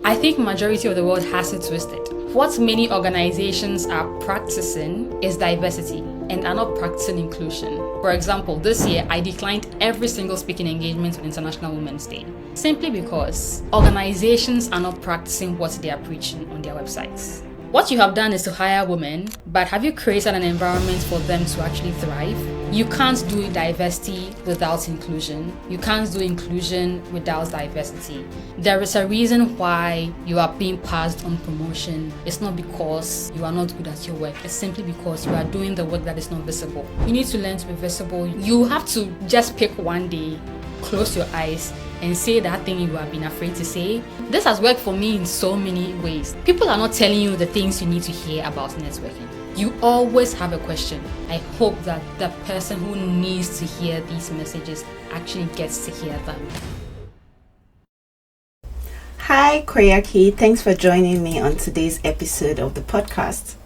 I think majority of the world has it twisted. What many organizations are practicing is diversity and are not practicing inclusion. For example, this year I declined every single speaking engagement on International Women's Day simply because organizations are not practicing what they are preaching on their websites. What you have done is to hire women, but have you created an environment for them to actually thrive? You can't do diversity without inclusion. You can't do inclusion without diversity. There is a reason why you are being passed on promotion. It's not because you are not good at your work. It's simply because you are doing the work that is not visible. You need to learn to be visible. You have to just pick one day, close your eyes, and say that thing you have been afraid to say. This has worked for me in so many ways. People are not telling you the things you need to hear about networking. You always have a question. I hope that the person who needs to hear these messages actually gets to hear them. Hi, Kweyakie. Thanks for joining me on today's episode of the podcast.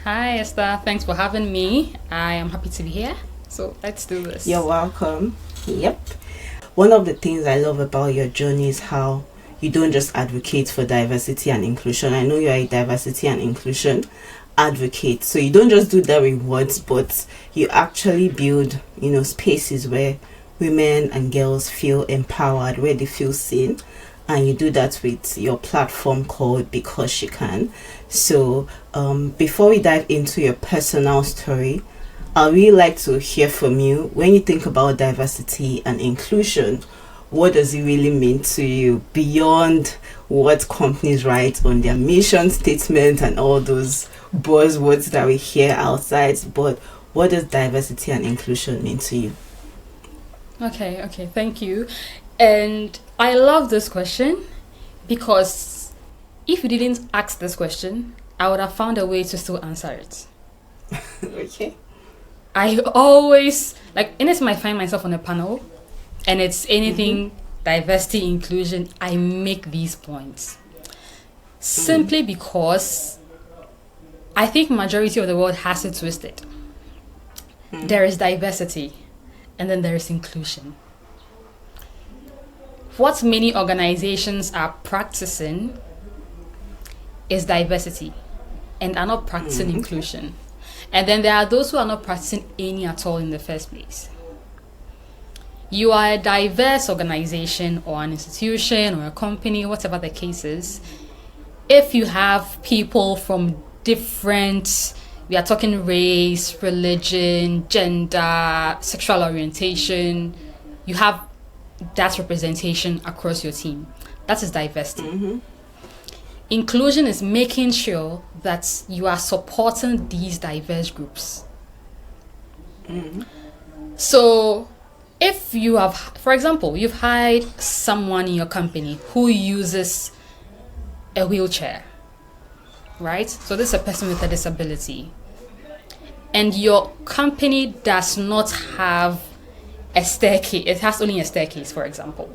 Hi, Esther. Thanks for having me. I am happy to be here. So let's do this. You're welcome. Yep. One of the things I love about your journey is how you don't just advocate for diversity and inclusion. I know you're a diversity and inclusion advocate. So you don't just do that with words, but you actually build, spaces where women and girls feel empowered, where they feel seen. And you do that with your platform called Because She Can. So before we dive into your personal story, I'd really like to hear from you. When you think about diversity and inclusion, what does it really mean to you beyond what companies write on their mission statement and all those buzzwords that we hear outside? But what does diversity and inclusion mean to you? Okay, thank you. And I love this question because if you didn't ask this question, I would have found a way to still answer it. Okay. I always, anytime I find myself on a panel and it's anything diversity, inclusion, I make these points. Simply because I think majority of the world has it twisted. There is diversity and then there is inclusion. What many organizations are practicing is diversity and are not practicing inclusion. And then there are those who are not practicing any at all in the first place. You are a diverse organization or an institution or a company, whatever the case is. If you have people from different, we are talking race, religion, gender, sexual orientation, you have that representation across your team. That is diversity. Inclusion is making sure that you are supporting these diverse groups. So if you have, for example, you've hired someone in your company who uses a wheelchair, right? So this is a person with a disability. And your company does not have a staircase. It has only a staircase, for example.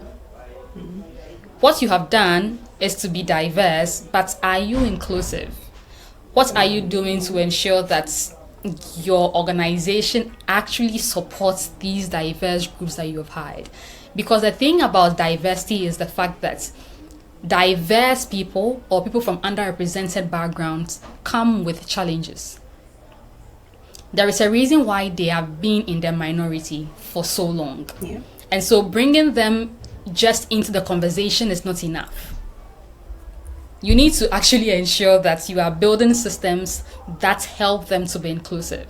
What you have done is to be diverse, but are you inclusive? What are you doing to ensure that your organization actually supports these diverse groups that you have hired? Because the thing about diversity is the fact that diverse people or people from underrepresented backgrounds come with challenges. There is a reason why they have been in the minority for so long. Yeah. And so bringing them just into the conversation is not enough. You need to actually ensure that you are building systems that help them to be inclusive.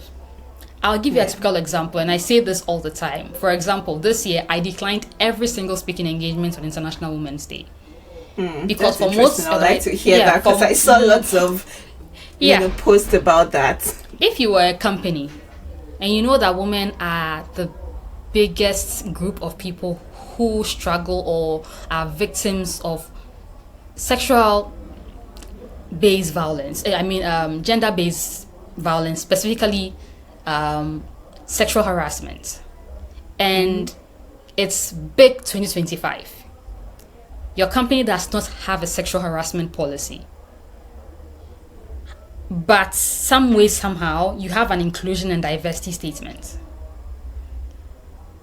I'll give you a typical example, and I say this all the time. For example, this year I declined every single speaking engagement on International Women's Day. Because for most, I'd like to hear that because I saw lots of posts about that. If you were a company and you know that women are the biggest group of people who struggle or are victims of sexual-based violence, gender-based violence, specifically sexual harassment, and it's big 2025. Your company does not have a sexual harassment policy, but some way, somehow, you have an inclusion and diversity statement.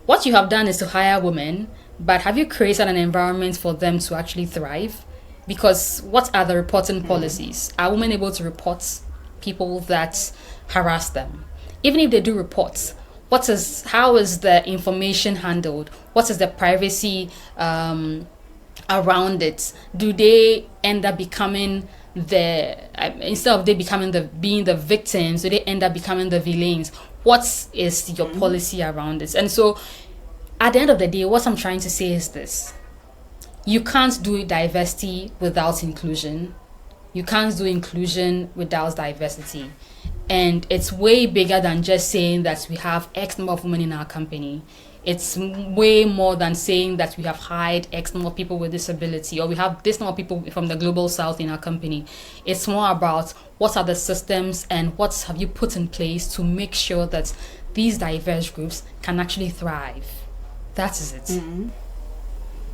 What you have done is to hire women, but have you created an environment for them to actually thrive? Because what are the reporting policies? Are women able to report people that harass them? Even if they do report, how is the information handled? What is the privacy around it? Do they end up becoming instead of they being the victims, do they end up becoming the villains? What is your policy around it? And so at the end of the day, what I'm trying to say is this: you can't do diversity without inclusion. You can't do inclusion without diversity. And it's way bigger than just saying that we have X number of women in our company. It's way more than saying that we have hired X number of people with disability, or we have this number of people from the global south in our company. It's more about what are the systems and what have you put in place to make sure that these diverse groups can actually thrive. That is it. Mm-hmm.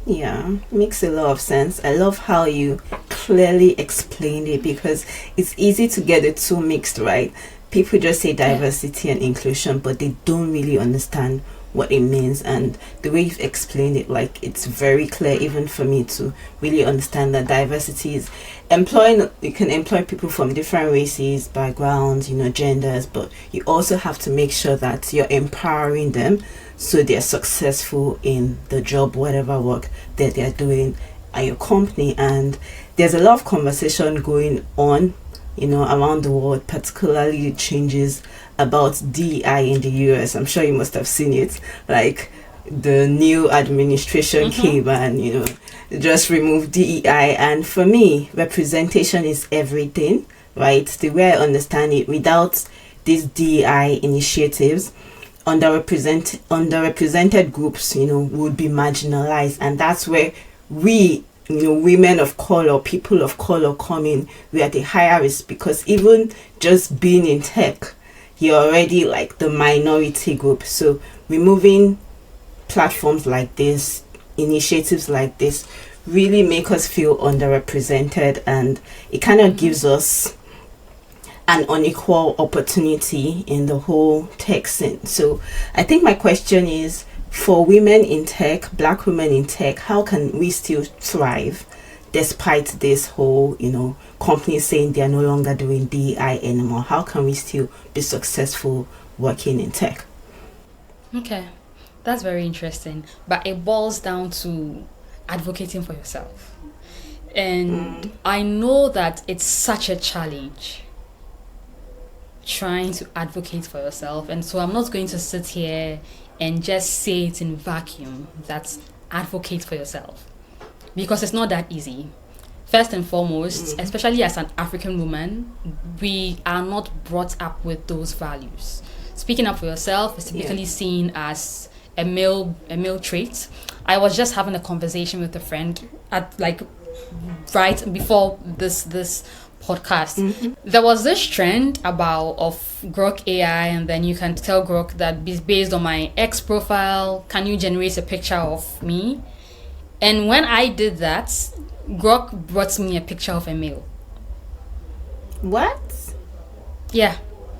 Yeah, makes a lot of sense. I love how you clearly explained it, because it's easy to get the two mixed, right? People just say diversity and inclusion, but they don't really understand what it means. And the way you've explained it, like, it's very clear even for me to really understand that diversity is you can employ people from different races, backgrounds, genders, but you also have to make sure that you're empowering them so they're successful in the job, whatever work that they're doing at your company. And there's a lot of conversation going on, around the world, particularly the changes about DEI in the US. I'm sure you must have seen it. Like, the new administration came and, just removed DEI. And for me, representation is everything, right? The way I understand it, without these DEI initiatives, underrepresented groups, would be marginalized. And that's where we, women of color, people of color come in. We are at a higher risk, because even just being in tech, you're already like the minority group. So removing platforms like this, initiatives like this, really make us feel underrepresented, and it kind of gives us an unequal opportunity in the whole tech scene. So I think my question is, for women in tech, Black women in tech, how can we still thrive despite this whole, companies saying they're no longer doing DEI anymore? How can we still be successful working in tech? Okay, that's very interesting. But it boils down to advocating for yourself. And I know that it's such a challenge trying to advocate for yourself. And so I'm not going to sit here and just say it in vacuum, that advocate for yourself, because it's not that easy. First and foremost, especially as an African woman, we are not brought up with those values. Speaking up for yourself is typically seen as a male trait. I was just having a conversation with a friend right before this podcast. There was this trend of Grok AI, and then you can tell Grok that based on my X profile, can you generate a picture of me? And when I did that, Grok brought me a picture of a male. What? Yeah.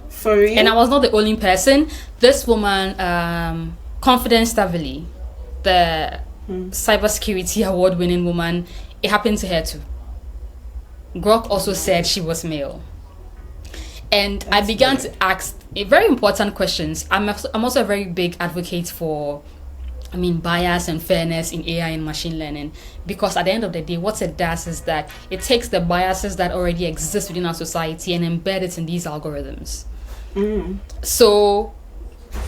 For real? And I was not the only person. This woman, Confidence Stavely, the cybersecurity award-winning woman, it happened to her too. Grok also said she was male. And I began to ask very important questions. I'm also a very big advocate for, bias and fairness in AI and machine learning, because at the end of the day, what it does is that it takes the biases that already exist within our society and embed it in these algorithms. So,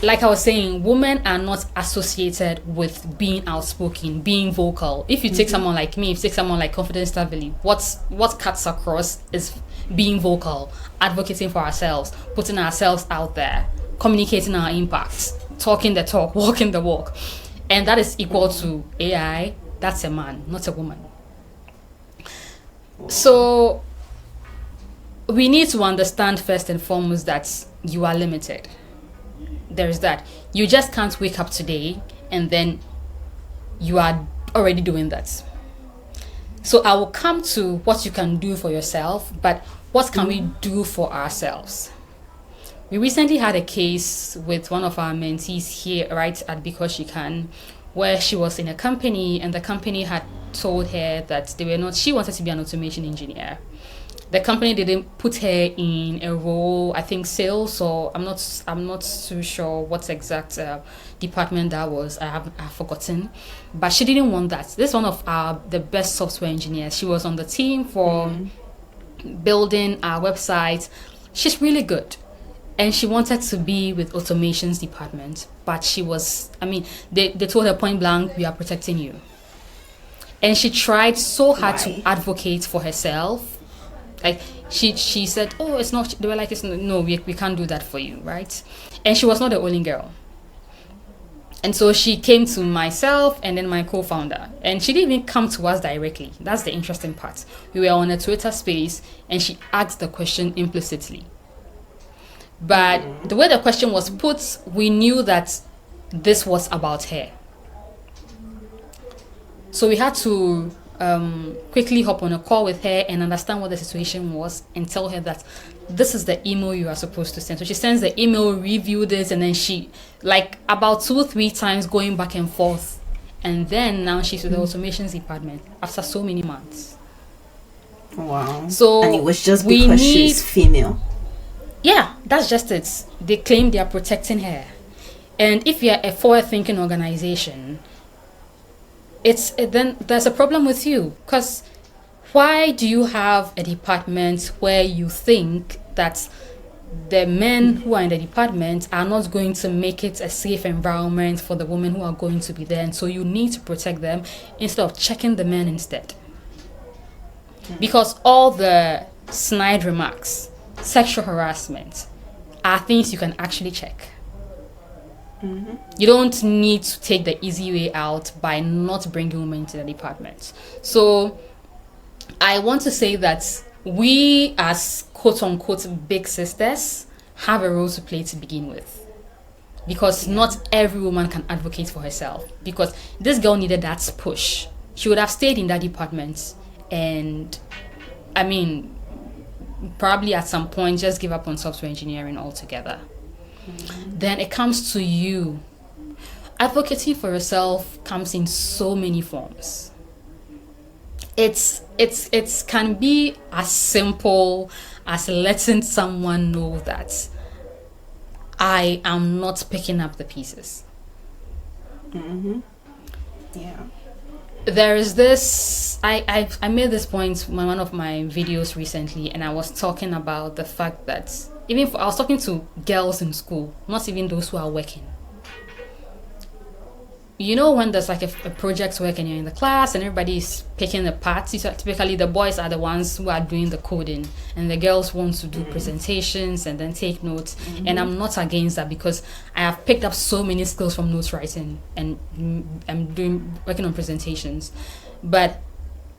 like I was saying, women are not associated with being outspoken, being vocal. If you take someone like me, if you take someone like Confidence Stavely, what cuts across is being vocal, advocating for ourselves, putting ourselves out there, communicating our impacts, talking the talk, walking the walk. And that is equal to AI. That's a man, not a woman. So we need to understand first and foremost that you are limited. There is that. You just can't wake up today and then you are already doing that. So I will come to what you can do for yourself, but what can we do for ourselves? We recently had a case with one of our mentees here, right at Because She Can, where she was in a company and the company had told her that she wanted to be an automation engineer. The company didn't put her in a role, I think sales, or I'm not too sure what exact department that was. I've forgotten, but she didn't want that. This is one of the best software engineers. She was on the team for building our website. She's really good, and she wanted to be with automations department, but they told her point blank, we are protecting you. And she tried so hard to advocate for herself. Like she said, oh, it's not. They were like, no, we can't do that for you, right? And she was not the only girl. And so she came to myself and then my co-founder, and she didn't even come to us directly. That's the interesting part. We were on a Twitter space, and she asked the question implicitly. But the way the question was put, we knew that this was about her. So we had to quickly hop on a call with her and understand what the situation was and tell her that this is the email you are supposed to send. So she sends the email, reviewed it, and then she, like about 2 or 3 times going back and forth. And then now she's with the automations department after so many months. Wow. So and it was just because she's female. Yeah, that's just it. They claim they are protecting her. And if you're a forward-thinking organization, then there's a problem with you, because why do you have a department where you think that the men who are in the department are not going to make it a safe environment for the women who are going to be there, and so you need to protect them instead of checking the men instead? Because all the snide remarks, sexual harassment, are things you can actually check. You don't need to take the easy way out by not bringing women into the department. So I want to say that we as quote-unquote big sisters have a role to play to begin with. Because not every woman can advocate for herself. Because this girl needed that push. She would have stayed in that department and, probably at some point just give up on software engineering altogether. Then it comes to you. Advocating for yourself comes in so many forms. It's can be as simple as letting someone know that I am not picking up the pieces. Yeah. There is this. I made this point in one of my videos recently, and I was talking about the fact that I was talking to girls in school, not even those who are working. You know, when there's like a project work and you're in the class and everybody's picking the parts, typically the boys are the ones who are doing the coding and the girls want to do presentations and then take notes. And I'm not against that, because I have picked up so many skills from notes writing and I'm working on presentations. But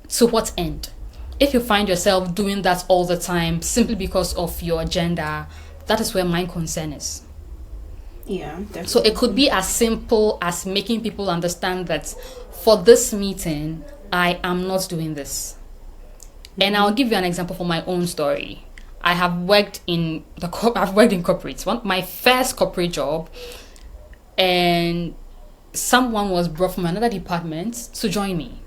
to what end? If you find yourself doing that all the time simply because of your agenda, that is where my concern is. Yeah, definitely. So it could be as simple as making people understand that for this meeting, I am not doing this. And I'll give you an example from my own story. I have worked in corporates. My first corporate job, and someone was brought from another department to join me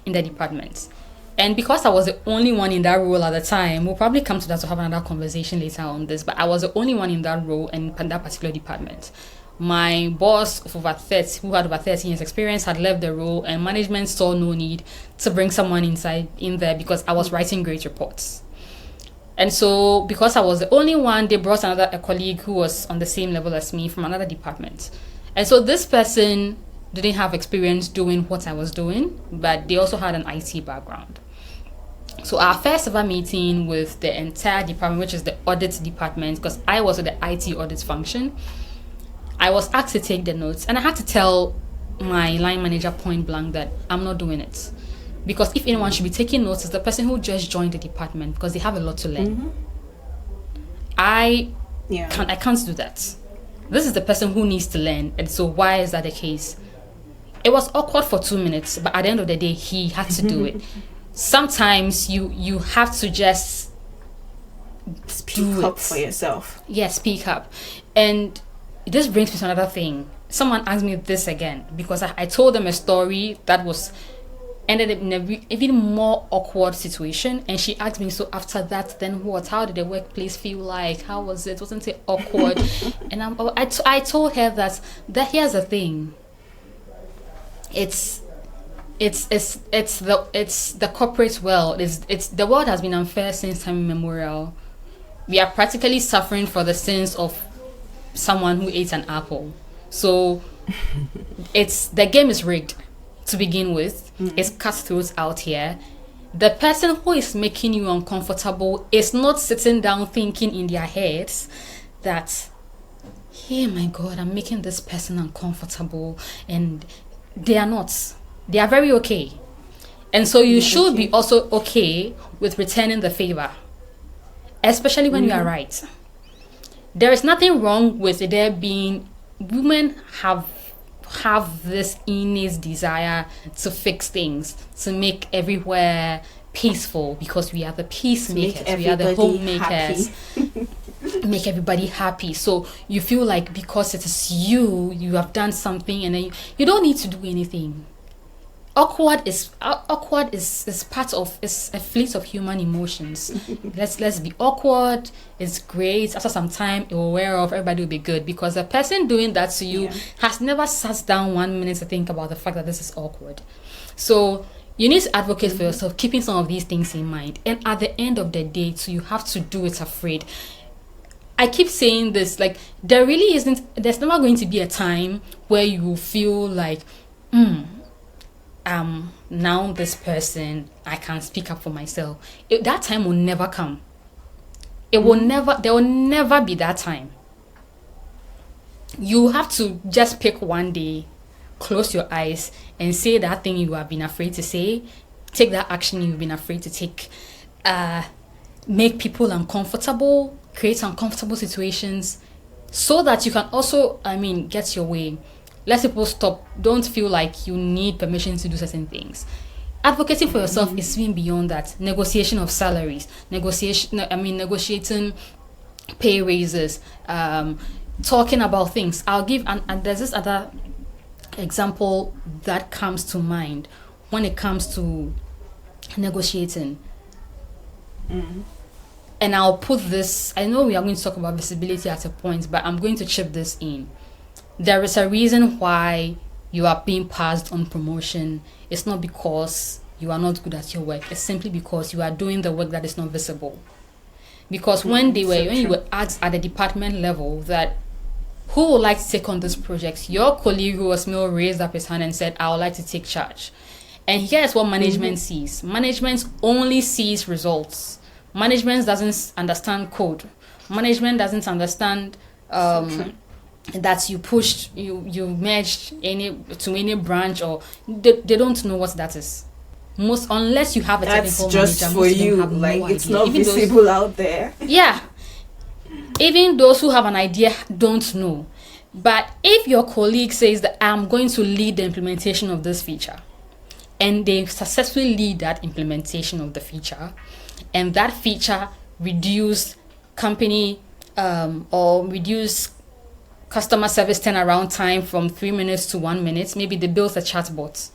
in the department. And because I was the only one in that role at the time, we'll probably come to that to have another conversation later on this, but I was the only one in that role and in that particular department. My boss who had over 13 years experience had left the role, and management saw no need to bring someone in there because I was writing great reports. And so because I was the only one, they brought a colleague who was on the same level as me from another department. And so this person didn't have experience doing what I was doing, but they also had an IT background. So our first ever meeting with the entire department, which is the audit department, because I was at the IT audit function, I was asked to take the notes, and I had to tell my line manager point blank that I'm not doing it. Because if anyone should be taking notes, it's the person who just joined the department, because they have a lot to learn. I can't do that. This is the person who needs to learn, and so why is that the case? It was awkward for 2 minutes, but at the end of the day, he had to do it. Sometimes you have to just speak up for yourself. Yeah, speak up. And this brings me to another thing. someone asked me this again because I told them a story that ended up in a even more awkward situation, and she asked me, so after that, then what? How did the workplace feel like? How was it? Wasn't it awkward? And I told her that here's the thing. It's the corporate world. It's the world has been unfair since time immemorial. We are practically suffering for the sins of someone who ate an apple. So the game is rigged to begin with. It's cutthroat out here. The person who is making you uncomfortable is not sitting down thinking in their heads that, hey, my God, I'm making this person uncomfortable, and they are not. They are very okay. And so you should be also okay with returning the favor, especially when you are right. There is nothing wrong with there being, women have this innate desire to fix things, to make everywhere peaceful, because we are the peacemakers, we are the homemakers. Make everybody happy. So you feel like because it is you have done something, and then you don't need to do anything. Awkward is part of, it's a fleet of human emotions. let's be awkward. It's great. After some time it will wear off. Everybody will be good, because the person doing that to you has never sat down 1 minute to think about the fact that this is awkward. So you need to advocate for yourself, keeping some of these things in mind. And at the end of the day too, you have to do it afraid. I keep saying this, like, there's never going to be a time where you will feel like, now this person, I can speak up for myself. That time will never come. There will never be that time. You have to just pick one day, close your eyes, and say that thing you have been afraid to say. Take that action you've been afraid to take. Make people uncomfortable, create uncomfortable situations, so that you can also, get your way. Let people stop. Don't feel like you need permission to do certain things. Advocating for yourself is even beyond that. Negotiation of salaries, negotiating pay raises, talking about things. I'll give, and there's this other example that comes to mind when it comes to negotiating. And I'll put this, I know we are going to talk about visibility at a point, but I'm going to chip this in. There is a reason why you are being passed on promotion. It's not because you are not good at your work. It's simply because you are doing the work that is not visible. Because when you were asked at the department level that who would like to take on this project, your colleague who was male raised up his hand and said, I would like to take charge. And here's what management sees. Management only sees results. Management doesn't understand code. Management doesn't understand that you pushed, you merged to any branch, or they don't know what that is. Unless you have a technical manager, that's just for you. It's not visible out there. Yeah, even those who have an idea don't know. But if your colleague says that I'm going to lead the implementation of this feature, and they successfully lead that implementation of the feature, and that feature reduce company or reduce customer service turnaround time from 3 minutes to 1 minute. Maybe they built a chatbot,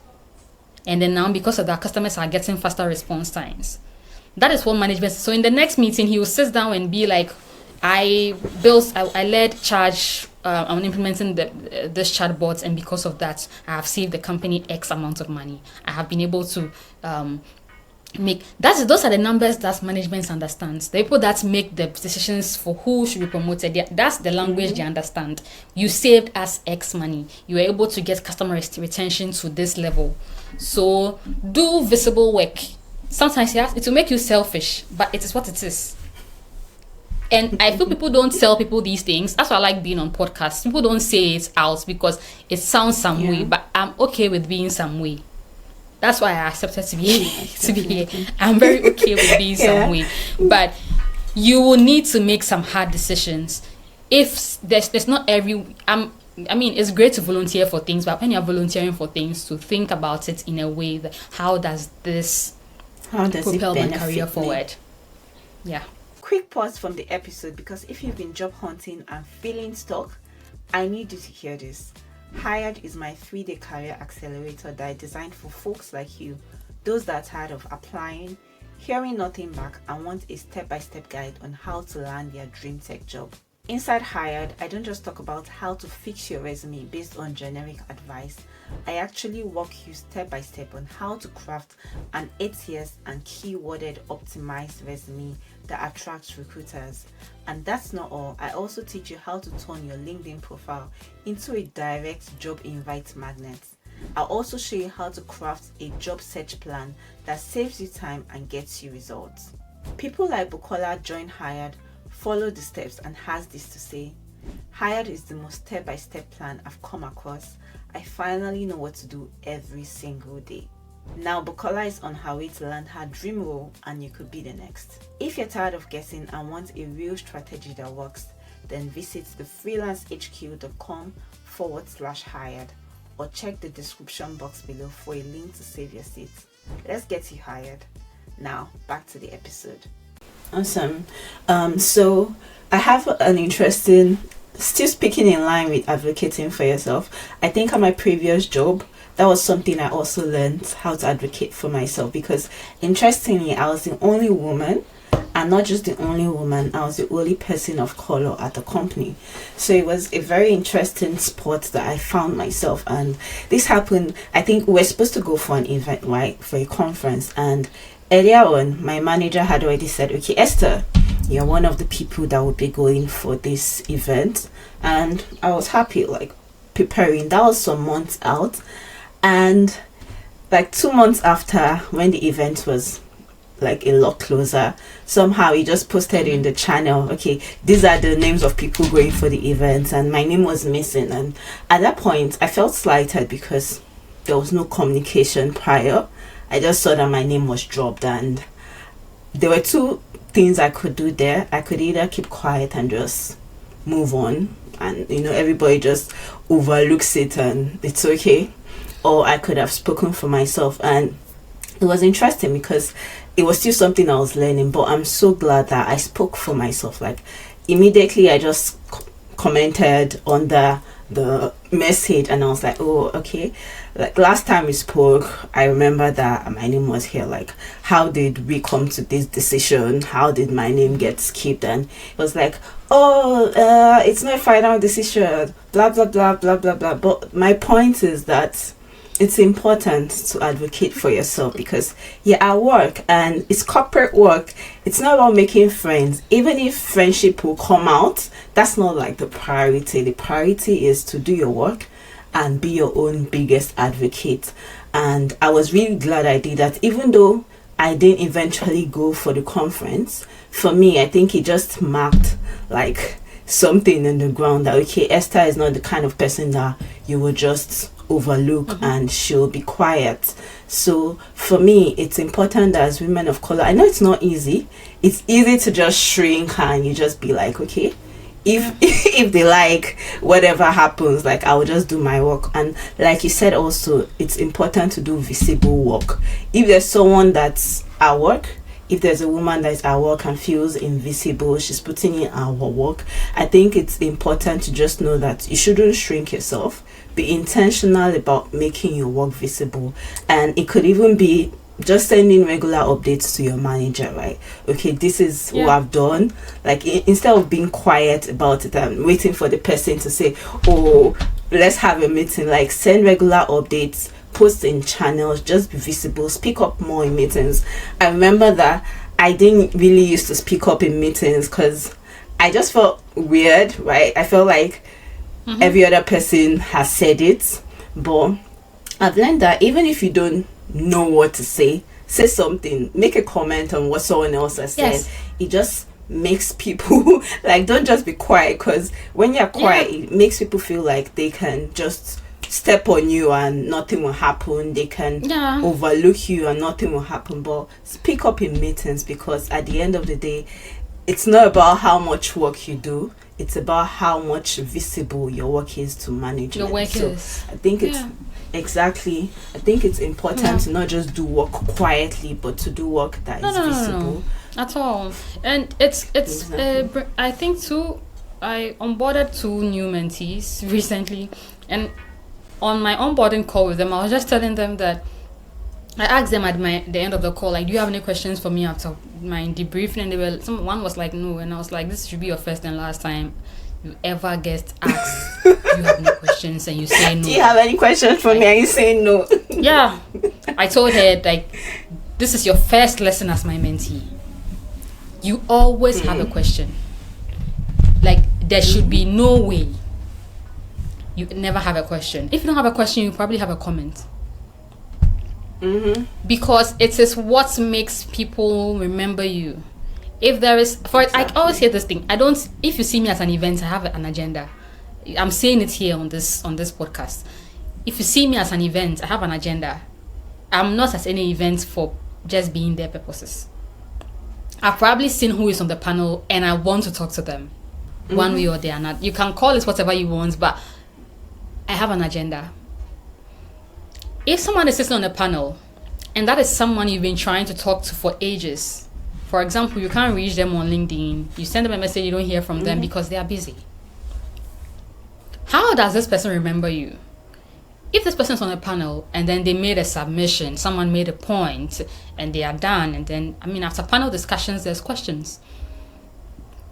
and then now because of that, customers are getting faster response times. That is what management. So in the next meeting, he will sit down and be like, I led charge on implementing this chatbot, and because of that, I have saved the company X amount of money. I have been able to those are the numbers that management understands. The people that make the decisions for who should be promoted, that's the language they understand. You saved us X money. You were able to get customer retention to this level. So do visible work. Sometimes it will make you selfish, but it is what it is. And I feel people don't tell people these things. That's why I like being on podcasts. People don't say it out because it sounds some way, but I'm okay with being some way. That's why I accepted to be here. I'm very okay with being some way. But you will need to make some hard decisions. If there's not it's great to volunteer for things, but when you're volunteering for things, to think about it in a way that how does this propel my career forward? Yeah. Quick pause from the episode, because if you've been job hunting and feeling stuck, I need you to hear this. Hired is my 3-day career accelerator that I designed for folks like you, those that are tired of applying, hearing nothing back, and want a step-by-step guide on how to land their dream tech job. Inside Hired, I don't just talk about how to fix your resume based on generic advice. I actually walk you step by step on how to craft an ATS and keyworded optimized resume that attracts recruiters. And that's not all. I also teach you how to turn your LinkedIn profile into a direct job invite magnet. I'll also show you how to craft a job search plan that saves you time and gets you results. People like Bukola join Hired, follow the steps, and has this to say: Hired is the most step-by-step plan I've come across. I finally know what to do every single day. Now Bukola is on her way to land her dream role, and you could be the next. If you're tired of guessing and want a real strategy that works, then visit thefreelancehq.com/hired or check the description box below for a link to save your seat. Let's get you hired. Now back to the episode. Awesome. So I have an interesting, still speaking in line with advocating for yourself. I think at my previous job, that was something I also learned, how to advocate for myself, because interestingly, I was the only woman, and not just the only woman, I was the only person of color at the company. So it was a very interesting spot that I found myself. And this happened, I think we were supposed to go for an event, right, for a conference, and earlier on, my manager had already said, okay, Esther, you're one of the people that will be going for this event. And I was happy, like, preparing. That was some months out. And like 2 months after, when the event was like a lot closer, somehow he just posted in the channel, okay, these are the names of people going for the event, and my name was missing. And at that point, I felt slighted because there was no communication prior. I just saw that my name was dropped, and there were two things I could do there. I could either keep quiet and just move on, and everybody just overlooks it and it's okay, or I could have spoken for myself. And it was interesting because it was still something I was learning, but I'm so glad that I spoke for myself. Like, immediately I just commented on the message, and I was like, oh, okay, like last time we spoke, I remember that my name was here. Like, how did we come to this decision? How did my name get skipped? And it was like, oh, it's not a final decision, blah blah blah blah blah blah. But my point is that it's important to advocate for yourself, because you're at work and it's corporate work. It's not about making friends. Even if friendship will come out, that's not like the priority. The priority is to do your work and be your own biggest advocate. And I was really glad I did that, even though I didn't eventually go for the conference. For me, I think it just marked like something in the ground that, okay, Esther is not the kind of person that you will just overlook and she'll be quiet. So for me, it's important that as women of color, I know it's not easy. It's easy to just shrink and you just be like, okay, if they like, whatever happens, like, I will just do my work. And like you said also, it's important to do visible work. If there's someone that's at work, if there's a woman that's at work and feels invisible, she's putting in our work, I think it's important to just know that you shouldn't shrink yourself. Be intentional about making your work visible. And it could even be just sending regular updates to your manager, right? Okay, this is what I've done. Like, instead of being quiet about it and waiting for the person to say, oh, let's have a meeting, like, send regular updates, post in channels, just be visible, speak up more in meetings. I remember that I didn't really used to speak up in meetings because I just felt weird, right? I felt like every other person has said it. But I've learned that even if you don't know what to say something, make a comment on what someone else has said. It just makes people like, don't just be quiet, because when you're quiet, it makes people feel like they can just step on you and nothing will happen. They can overlook you and nothing will happen. But speak up in meetings, because at the end of the day, it's not about how much work you do, it's about how much visible your work is to management. Your work is. I think it's exactly. I think it's important to not just do work quietly, but to do work that is visible. No, at all. And it's exactly. I think too, I onboarded 2 new mentees recently, and on my onboarding call with them, I was just telling them that I asked them at the end of the call, like, do you have any questions for me after my debriefing? And one was like, no, and I was like, this should be your first and last time you ever get asked, do you have any questions, and you say no. Do you have any questions for me and you say no? Yeah. I told her, like, this is your first lesson as my mentee. You always have a question. Like, there should be no way you never have a question. If you don't have a question, you probably have a comment. Because it is what makes people remember you. If there is, I always hear this thing. If you see me at an event, I have an agenda. I'm saying it here on this podcast. If you see me at an event, I have an agenda. I'm not at any event for just being there purposes. I've probably seen who is on the panel and I want to talk to them one way or the other. You can call it whatever you want, but I have an agenda. If someone is sitting on a panel and that is someone you've been trying to talk to for ages, for example, you can't reach them on LinkedIn, you send them a message, you don't hear from them because they are busy. How does this person remember you? If this person is on a panel and then they made a submission, someone made a point and they are done, and then, after panel discussions, there's questions.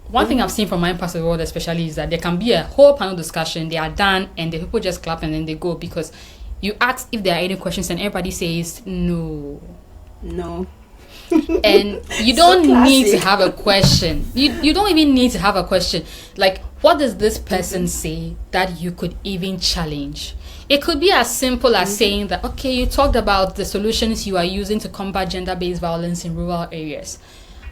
One thing I've seen from my part of the world especially is that there can be a whole panel discussion, they are done, and the people just clap and then they go, because you ask if there are any questions and everybody says no. And you don't need to have a question. You don't even need to have a question. Like, what does this person say that you could even challenge? It could be as simple as saying that, okay, you talked about the solutions you are using to combat gender-based violence in rural areas.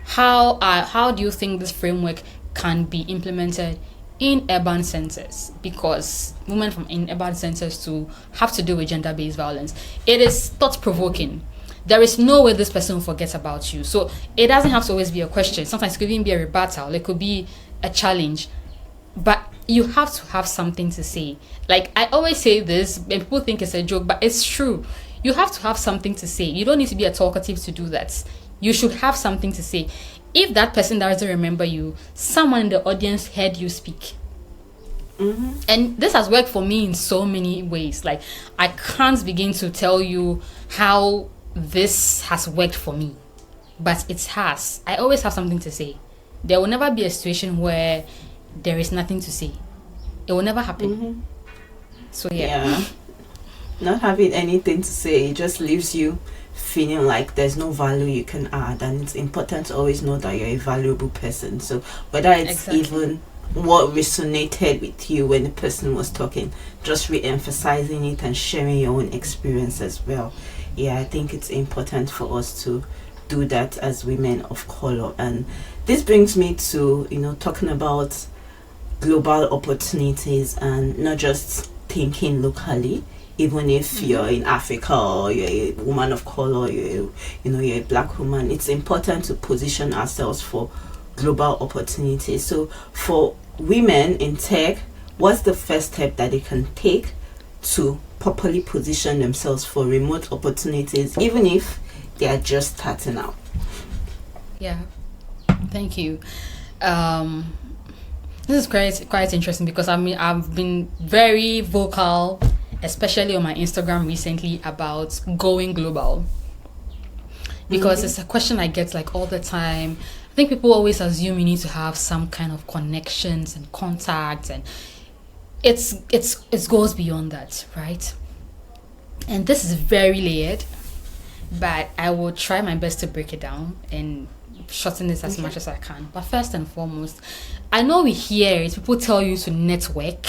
How do you think this framework can be implemented in urban centers? Because women in urban centers too have to do with gender-based violence. It is thought-provoking. There is no way this person will forget about you. So it doesn't have to always be a question. Sometimes it could even be a rebuttal. It could be a challenge. But you have to have something to say. Like, I always say this, and people think it's a joke, but it's true. You have to have something to say. You don't need to be a talkative to do that. You should have something to say. If that person doesn't remember you, someone in the audience heard you speak. And this has worked for me in so many ways. Like, I can't begin to tell you how this has worked for me, but it has. I always have something to say. There will never be a situation where there is nothing to say. It will never happen. So yeah, not having anything to say, it just leaves you feeling like there's no value you can add, and it's important to always know that you're a valuable person. So whether it's even what resonated with you when the person was talking, just re-emphasizing it and sharing your own experience as well. Yeah, I think it's important for us to do that as women of color. And this brings me to, talking about global opportunities and not just thinking locally. Even if you're in Africa or you're a woman of color, you're a black woman, it's important to position ourselves for global opportunities. So for women in tech, what's the first step that they can take to properly position themselves for remote opportunities, even if they are just starting out? Yeah, thank you. This is quite interesting because I've been very vocal, especially on my Instagram recently, about going global, because it's a question I get like all the time. I think people always assume you need to have some kind of connections and contacts, and it goes beyond that, right? And this is very layered, but I will try my best to break it down and shorten this as much as I can. But first and foremost, I know we hear it, people tell you to network,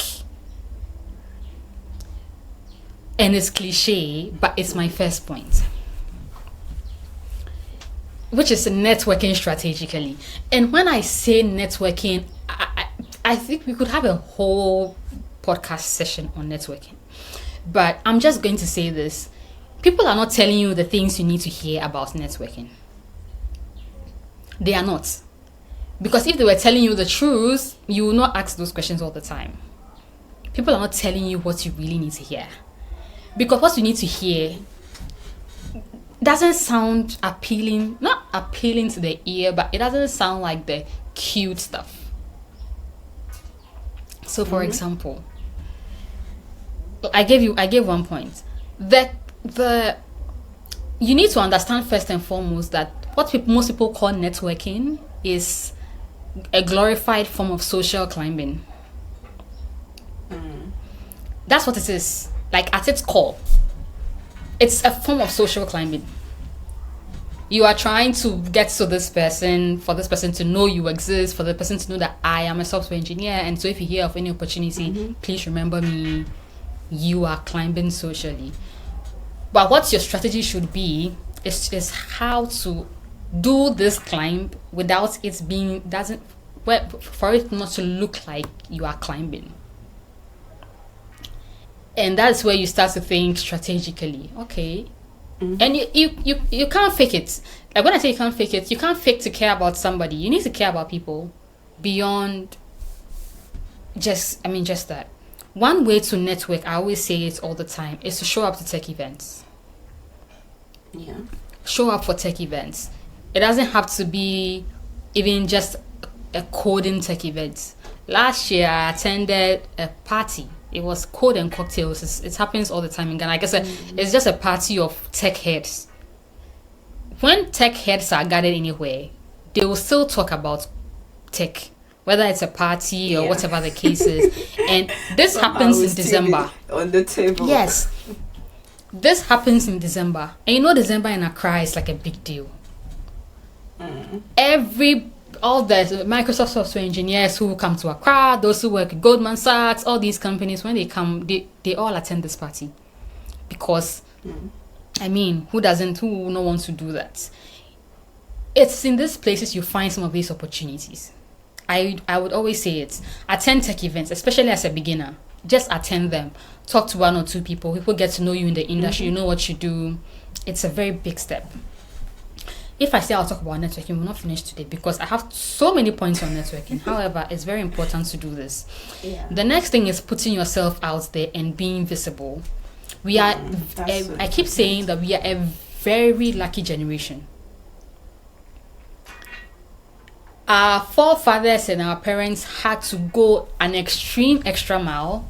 and it's cliche, but it's my first point, which is networking strategically. And when I say networking, I think we could have a whole podcast session on networking, but I'm just going to say this: people are not telling you the things you need to hear about networking. They are not. Because if they were telling you the truth, you will not ask those questions all the time. People are not telling you what you really need to hear. Because what you need to hear doesn't sound appealing, not appealing to the ear, but it doesn't sound like the cute stuff. So for example, I gave one point. The you need to understand first and foremost that what most people call networking is a glorified form of social climbing. That's what it is. Like, at its core, it's a form of social climbing. You are trying to get to this person, for this person to know you exist, for the person to know that I am a software engineer, and so if you hear of any opportunity, please remember me. You are climbing socially. But what your strategy should be is how to do this climb without it being for it not to look like you are climbing. And that's where you start to think strategically. Okay. And you can't fake it. Like, when I say you can't fake it, you can't fake to care about somebody. You need to care about people beyond just that. One way to network, I always say it all the time, is to show up to tech events. Yeah. Show up for tech events. It doesn't have to be even just a coding tech event. Last year, I attended a party. It was code and cocktails. It happens all the time in Ghana. Like I said, it's just a party of tech heads. When tech heads are gathered anywhere, they will still talk about tech, whether it's a party or whatever the case is. And this happens in December. On the table. Yes. This happens in December. And you know, December in Accra is like a big deal. All the Microsoft software engineers who come to Accra, those who work at Goldman Sachs, all these companies, when they come, they all attend this party. Because, who will not want to do that? It's in these places you find some of these opportunities. I would always say it. Attend tech events, especially as a beginner. Just attend them. Talk to one or two people. People get to know you in the industry. You know what you do. It's a very big step. If I say I'll talk about networking, we'll not finish today because I have so many points on networking. However, it's very important to do this. Yeah. The next thing is putting yourself out there and being visible. I keep saying that we are a very lucky generation. Our forefathers and our parents had to go an extreme extra mile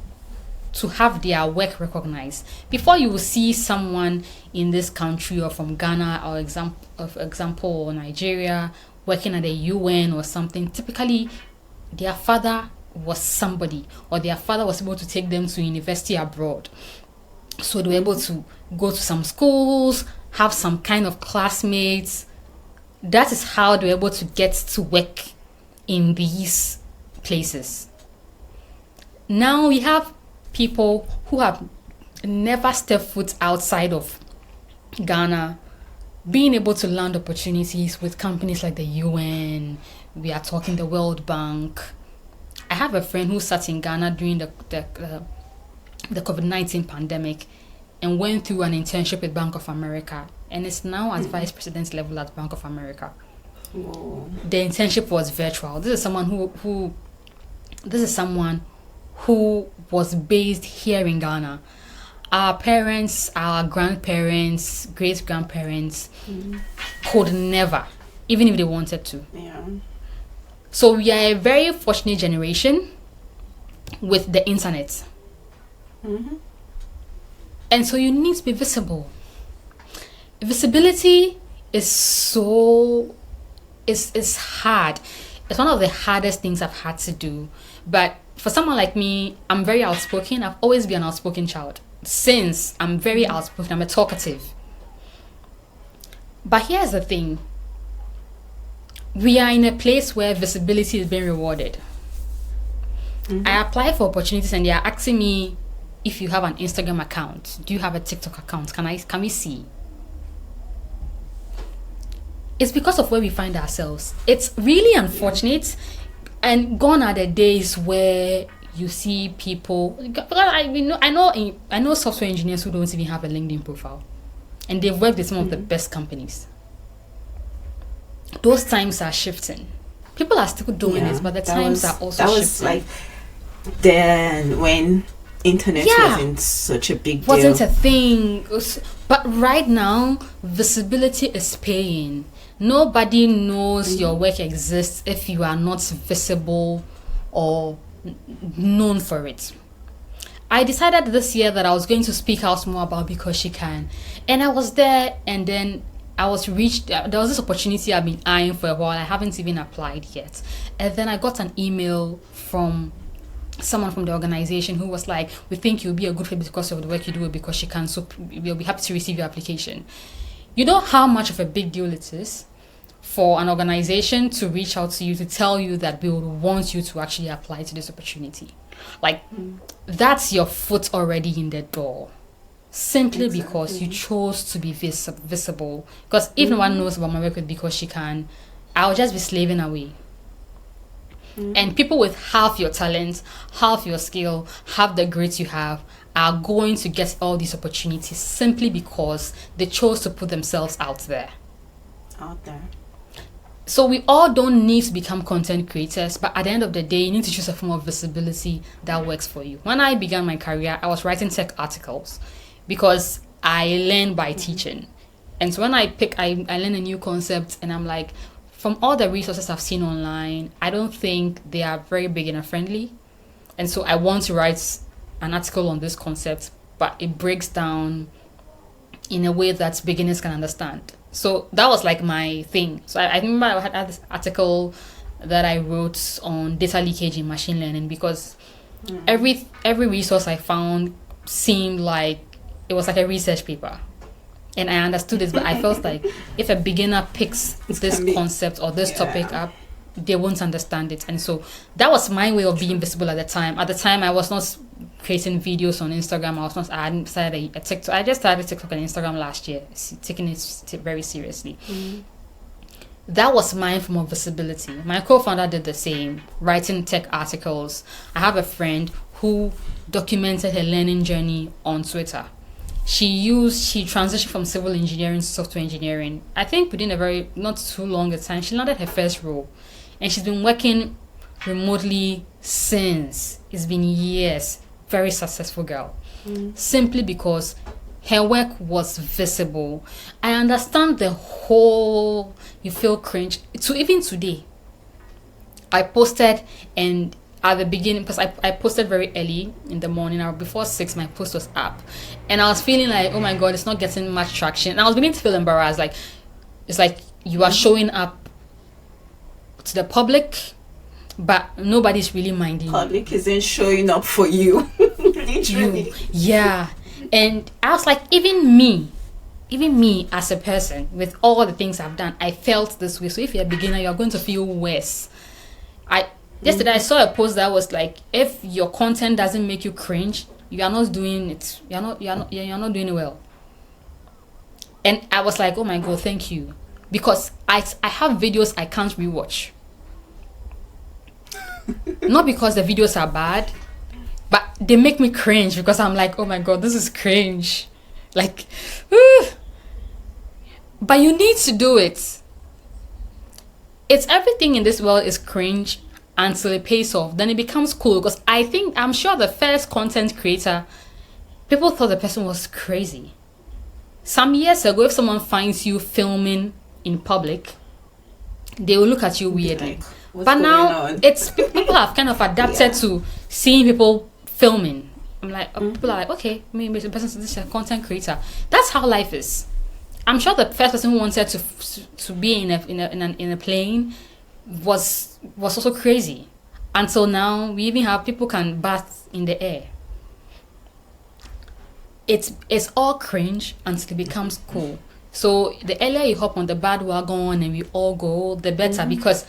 to have their work recognized. Before you will see someone in this country or from Ghana or example or Nigeria working at the UN or something, typically their father was somebody, or their father was able to take them to university abroad. So they were able to go to some schools, have some kind of classmates. That is how they were able to get to work in these places. Now we have people who have never stepped foot outside of Ghana being able to land opportunities with companies like the UN. We are talking the World Bank. I have a friend who sat in Ghana during the COVID-19 pandemic and went through an internship with Bank of America and is now at vice president level at Bank of America. Whoa. The internship was virtual. This is someone who was based here in Ghana. Our parents, our grandparents, great-grandparents could never, even if they wanted to. Yeah. So we are a very fortunate generation with the internet. And so you need to be visible. Visibility is hard. It's one of the hardest things I've had to do. But for someone like me, I'm very outspoken. I've always been an outspoken child. Since I'm very outspoken, I'm a talkative. But here's the thing. We are in a place where visibility is being rewarded. I apply for opportunities and they are asking me if you have an Instagram account. Do you have a TikTok account? Can we see? It's because of where we find ourselves. It's really unfortunate. And gone are the days where you see people. I know software engineers who don't even have a LinkedIn profile, and they've worked with some of the best companies. Those times are shifting. People are still doing it, but the times are also shifting. That was like then when internet wasn't such a big deal. Wasn't a thing. But right now, visibility is paying. Nobody knows your work exists if you are not visible or known for it. I decided this year that I was going to speak out more about Because She Can. And I was there, and then I was reached, there was this opportunity I've been eyeing for a while. I haven't even applied yet. And then I got an email from someone from the organization who was like, we think you'll be a good fit because of the work you do with Because She Can, so we'll be happy to receive your application. You know how much of a big deal it is for an organization to reach out to you to tell you that we would want you to actually apply to this opportunity. Like, that's your foot already in the door. Simply because you chose to be visible. Because if no one knows about my work with Because She Can, I'll just be slaving away. And people with half your talent, half your skill, half the grit you have, are going to get all these opportunities simply because they chose to put themselves out there. So we all don't need to become content creators, but at the end of the day, you need to choose a form of visibility that works for you. When I began my career, I was writing tech articles because I learned by teaching. And so when I learn a new concept, and I'm like, from all the resources I've seen online, I don't think they are very beginner friendly. And so I want to write an article on this concept, but it breaks down in a way that beginners can understand. So that was like my thing. So I remember I had this article that I wrote on data leakage in machine learning, because every resource I found seemed like it was like a research paper. And I understood it, but I felt like if a beginner picks this concept or this topic up, they won't understand it. And so that was my way of being visible at the time. At the time, I was not creating videos on Instagram. I hadn't started a TikTok. I just started TikTok and Instagram last year, taking it very seriously. That was my form of visibility. My co-founder did the same, writing tech articles. I have a friend who documented her learning journey on Twitter. She transitioned from civil engineering to software engineering. I think within a very not too long a time, she landed her first role. And she's been working remotely since. It's been years. Very successful girl. Simply because her work was visible. I understand the whole, you feel cringe. Even today, I posted, and at the beginning, because I posted very early in the morning, or before 6, my post was up. And I was feeling like, oh my God, it's not getting much traction. And I was beginning to feel embarrassed. Like, it's like you are showing up to the public, but nobody's really minding. Public isn't showing up for you. Literally. Yeah. And I was like, even me as a person, with all the things I've done, I felt this way. So if you're a beginner, you're going to feel worse. Yesterday I saw a post that was like, if your content doesn't make you cringe, you are not doing it. You're not doing it well. And I was like, oh my God, thank you. Because I have videos I can't rewatch. Not because the videos are bad, but they make me cringe, because I'm like, oh my God, this is cringe. Like, but you need to do it. It's everything in this world is cringe until it pays off. Then it becomes cool, because I'm sure the first content creator, people thought the person was crazy. Some years ago, if someone finds you filming in public, they will look at you weirdly. Like, but now it's people have kind of adapted to seeing people filming. I'm like, people are like, okay, maybe the person is a content creator. That's how life is. I'm sure the first person who wanted to be in a plane was also crazy. Until now, we even have people can bath in the air. It's all cringe until it becomes cool. So the earlier you hop on the bandwagon and we all go, the better, because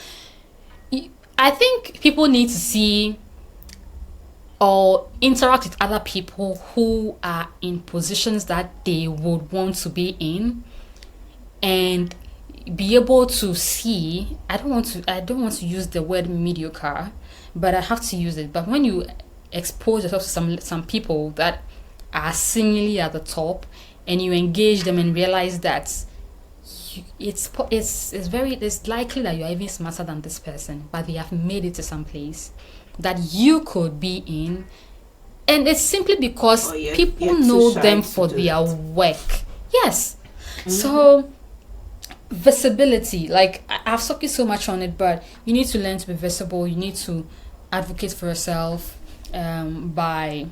I think people need to see or interact with other people who are in positions that they would want to be in, and be able to see. I don't want to use the word mediocre, but I have to use it. But when you expose yourself to some people that are seemingly at the top, and you engage them and realize that it's likely that you're even smarter than this person, but they have made it to some place that you could be in, and it's simply because people know them for their work. Yes. So visibility, like I've spoken so much on it, but you need to learn to be visible. You need to advocate for yourself by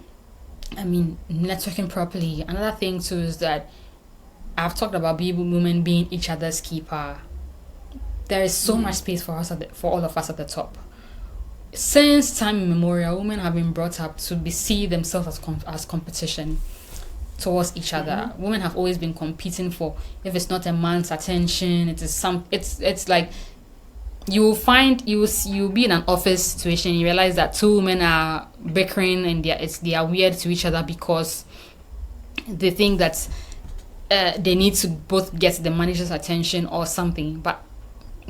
networking properly. Another thing too is that I've talked about women being each other's keeper. There is so much space for us for all of us at the top. Since time immemorial, women have been brought up to see themselves as competition towards each other. Women have always been competing for, if it's not a man's attention, it's like you'll be in an office situation, you realize that two women are bickering and they are weird to each other because they think that they need to both get the manager's attention or something, but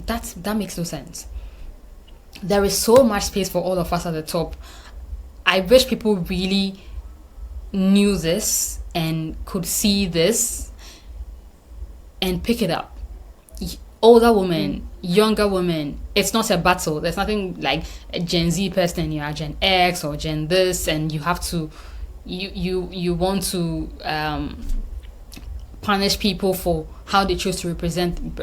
that makes no sense. There is so much space for all of us at the top. I wish people really knew this and could see this and pick it up. Older women, younger women, it's not a battle. There's nothing like a Gen Z person, you are Gen X or Gen this, and you have to you want to punish people for how they choose to present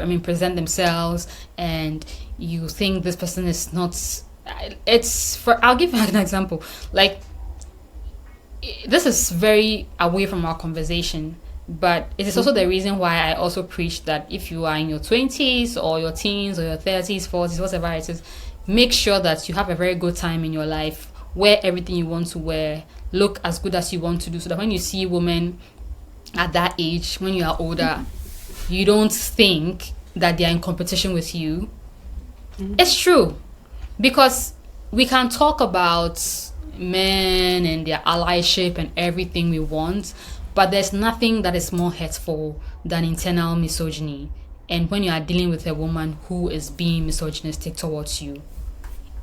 themselves, and you think this person is not. I'll give you an example. Like, this is very away from our conversation, but it is also the reason why I also preach that if you are in your 20s or your teens or your 30s, 40s, whatever it is, make sure that you have a very good time in your life, wear everything you want to wear, look as good as you want to do, so that when you see women at that age, when you are older, you don't think that they are in competition with you. It's true, because we can talk about men and their allyship and everything we want, but there's nothing that is more hurtful than internal misogyny. And when you are dealing with a woman who is being misogynistic towards you,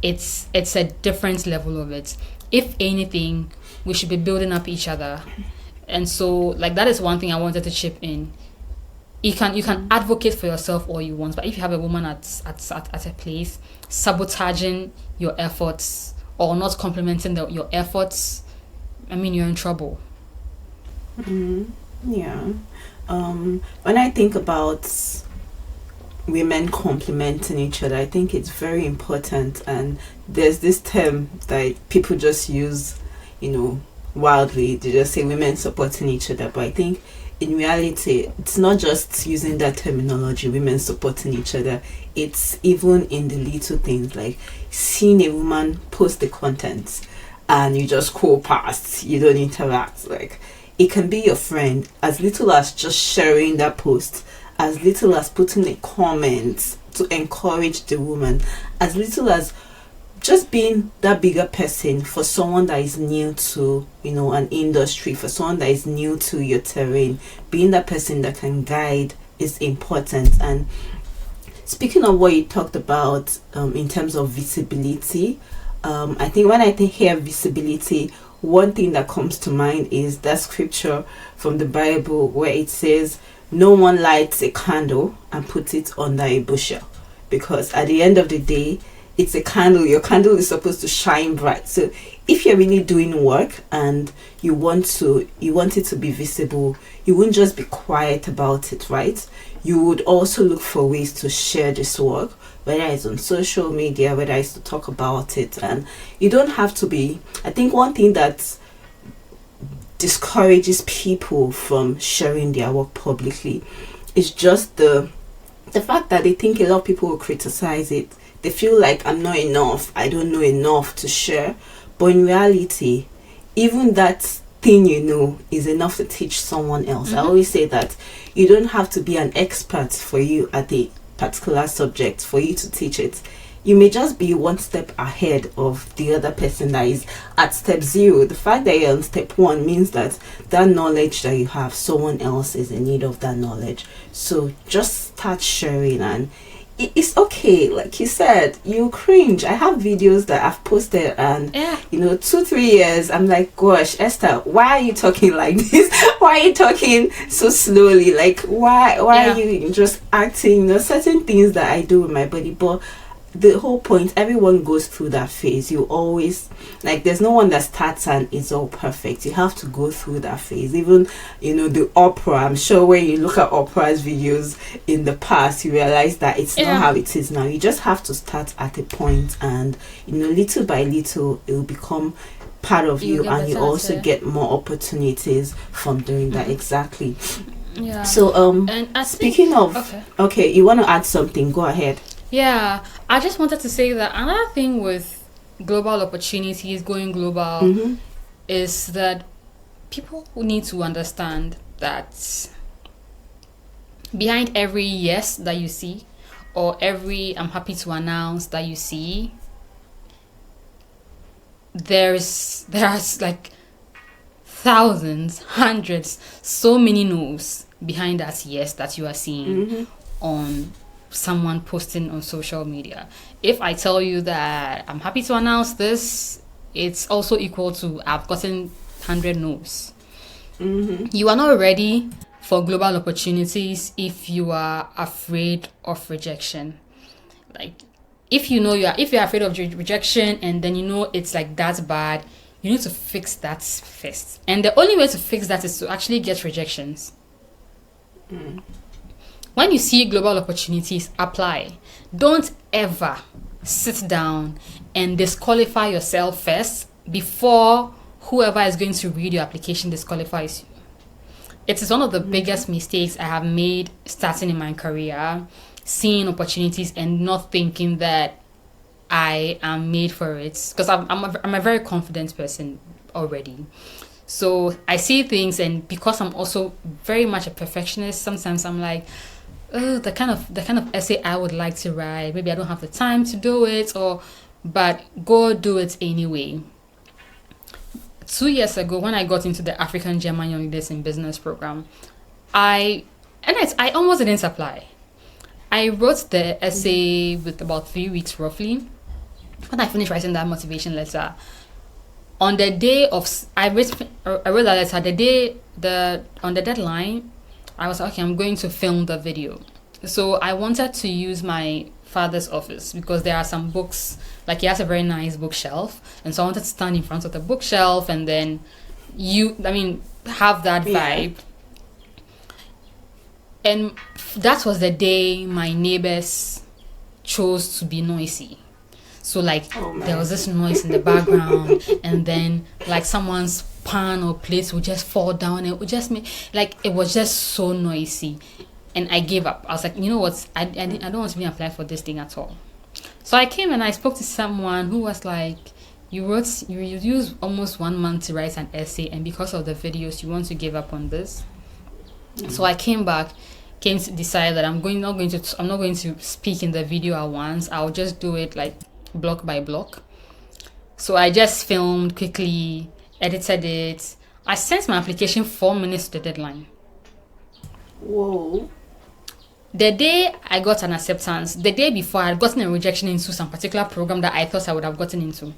it's a different level of it. If anything, we should be building up each other. And so, like, that is one thing I wanted to chip in. You can advocate for yourself all you want, but if you have a woman at a place sabotaging your efforts or not complimenting your efforts, you're in trouble. Yeah. When I think about women complimenting each other, I think it's very important. And there's this term that people just use, wildly. They just say women supporting each other, but I think in reality it's not just using that terminology, women supporting each other. It's even in the little things, like seeing a woman post the content and you just scroll past, you don't interact. Like, it can be your friend, as little as just sharing that post, as little as putting a comment to encourage the woman, as little as just being that bigger person for someone that is new to, an industry, for someone that is new to your terrain. Being that person that can guide is important. And speaking of what you talked about in terms of visibility, I think when I hear visibility, one thing that comes to mind is that scripture from the Bible where it says, no one lights a candle and puts it under a bushel, because at the end of the day, it's a candle. Your candle is supposed to shine bright. So if you're really doing work and you want it to be visible, you wouldn't just be quiet about it, right? You would also look for ways to share this work, whether it's on social media, whether it's to talk about it. And you don't have to be. I think one thing that discourages people from sharing their work publicly is just the fact that they think a lot of people will criticize it. They feel like, I'm not enough, I don't know enough to share. But in reality, even that thing is enough to teach someone else. I always say that you don't have to be an expert for you at a particular subject for you to teach it. You may just be one step ahead of the other person that is at step 0. The fact that you're on step 1 means that knowledge that you have, someone else is in need of that knowledge. So just start sharing, and it's okay. Like you said, you cringe. I have videos that I've posted, and 2-3 years I'm like, gosh, Esther, why are you talking like this? Why are you talking so slowly? Like, why are you just acting certain things that I do with my body? But the whole point, everyone goes through that phase. You always, there's no one that starts and is all perfect. You have to go through that phase. Even the opera, I'm sure when you look at opera's videos in the past, you realize that it's not how it is now. You just have to start at a point, and little by little it will become part of you, get and you better also at it. get more opportunities from doing that. Exactly. Yeah. So and I speaking of, okay, you want to add something? Go ahead. Yeah, I just wanted to say that another thing with global opportunities, going global, is that people need to understand that behind every yes that you see, or every I'm happy to announce that you see, there's like thousands, hundreds, so many no's behind that yes that you are seeing on someone posting on social media. If I tell you that I'm happy to announce this, it's also equal to I've gotten 100 no's. You are not ready for global opportunities if you are afraid of rejection. Like, if you're afraid of rejection, and then it's like that bad, you need to fix that first. And the only way to fix that is to actually get rejections. When you see global opportunities, apply. Don't ever sit down and disqualify yourself first before whoever is going to read your application disqualifies you. It is one of the biggest mistakes I have made starting in my career, seeing opportunities and not thinking that I am made for it. Because I'm a very confident person already. So I see things, and because I'm also very much a perfectionist, sometimes I'm like, oh, the kind of essay I would like to write, maybe I don't have the time to do it, but go do it anyway. 2 years ago, when I got into the African German Young Leaders in Business program, I almost didn't apply. I wrote the essay with about 3 weeks roughly. When I finished writing that motivation letter, on the day of I wrote that letter, on the deadline, I was like, okay, I'm going to film the video. So I wanted to use my father's office because there are some books, like he has a very nice bookshelf, and so I wanted to stand in front of the bookshelf and then have that vibe. And that was the day my neighbors chose to be noisy. So there was this noise in the background, and then like someone's pan or plate would just fall down, and it would just make it was just so noisy. And I gave up. I was like, you know what? I don't want to be applying for this thing at all. So I came and I spoke to someone who was like, you used almost 1 month to write an essay, and because of the videos, you want to give up on this. So I came to decide that I'm not going to speak in the video at once. I'll just do it like block by block. So I just filmed quickly, edited it. I sent my application 4 minutes to the deadline. Whoa. The day I got an acceptance, the day before I had gotten a rejection into some particular program that I thought I would have gotten into.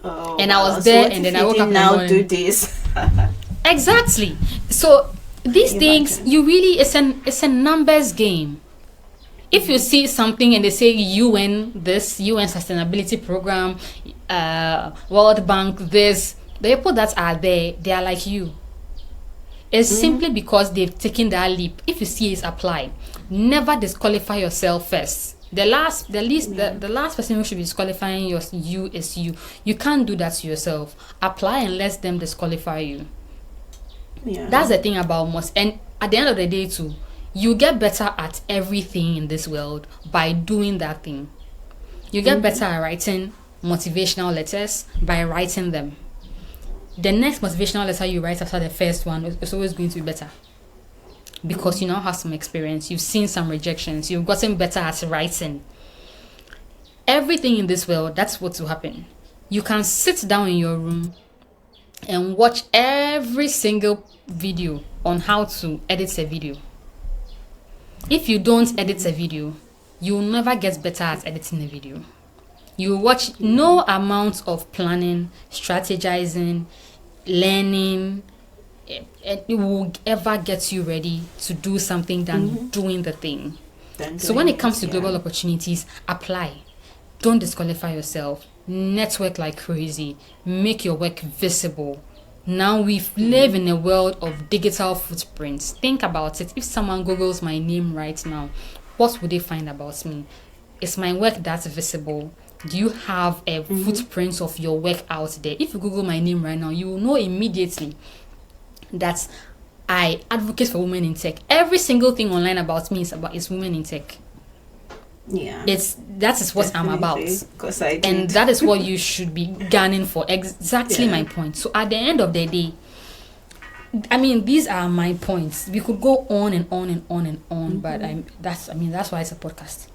Oh, and I was there, and then I woke up now and do this. Exactly. So these things, it's a numbers game. If you see something and they say UN sustainability program, World Bank this, the people that are there, they are like you. It's simply because they've taken that leap. If you see it, apply. Never disqualify yourself first. The last person who should be disqualifying you is you. You can't do that to yourself. Apply and let them disqualify you. Yeah. That's the thing about most. And at the end of the day too, you get better at everything in this world by doing that thing. You get better at writing motivational letters by writing them. The next motivational letter you write after the first one is always going to be better, because you now have some experience. You've seen some rejections. You've gotten better at writing. Everything in this world, that's what will happen. You can sit down in your room and watch every single video on how to edit a video. If you don't edit a video, you will never get better at editing a video. You watch no amount of planning, strategizing, learning, it will ever get you ready to do something than doing the thing. So when it comes to global opportunities, apply. Don't disqualify yourself. Network like crazy. Make your work visible. Now we live in a world of digital footprints. Think about it. If someone Googles my name right now, what would they find about me? Is my work that visible? Do you have a footprint of your work out there? If you Google my name right now, you will know immediately that I advocate for women in tech. Every single thing online about me is women in tech. Yeah, that is what I'm about, and that is what you should be gunning for. Exactly my point. So at the end of the day, I mean, these are my points. We could go on and on and on and on, but that's why it's a podcast.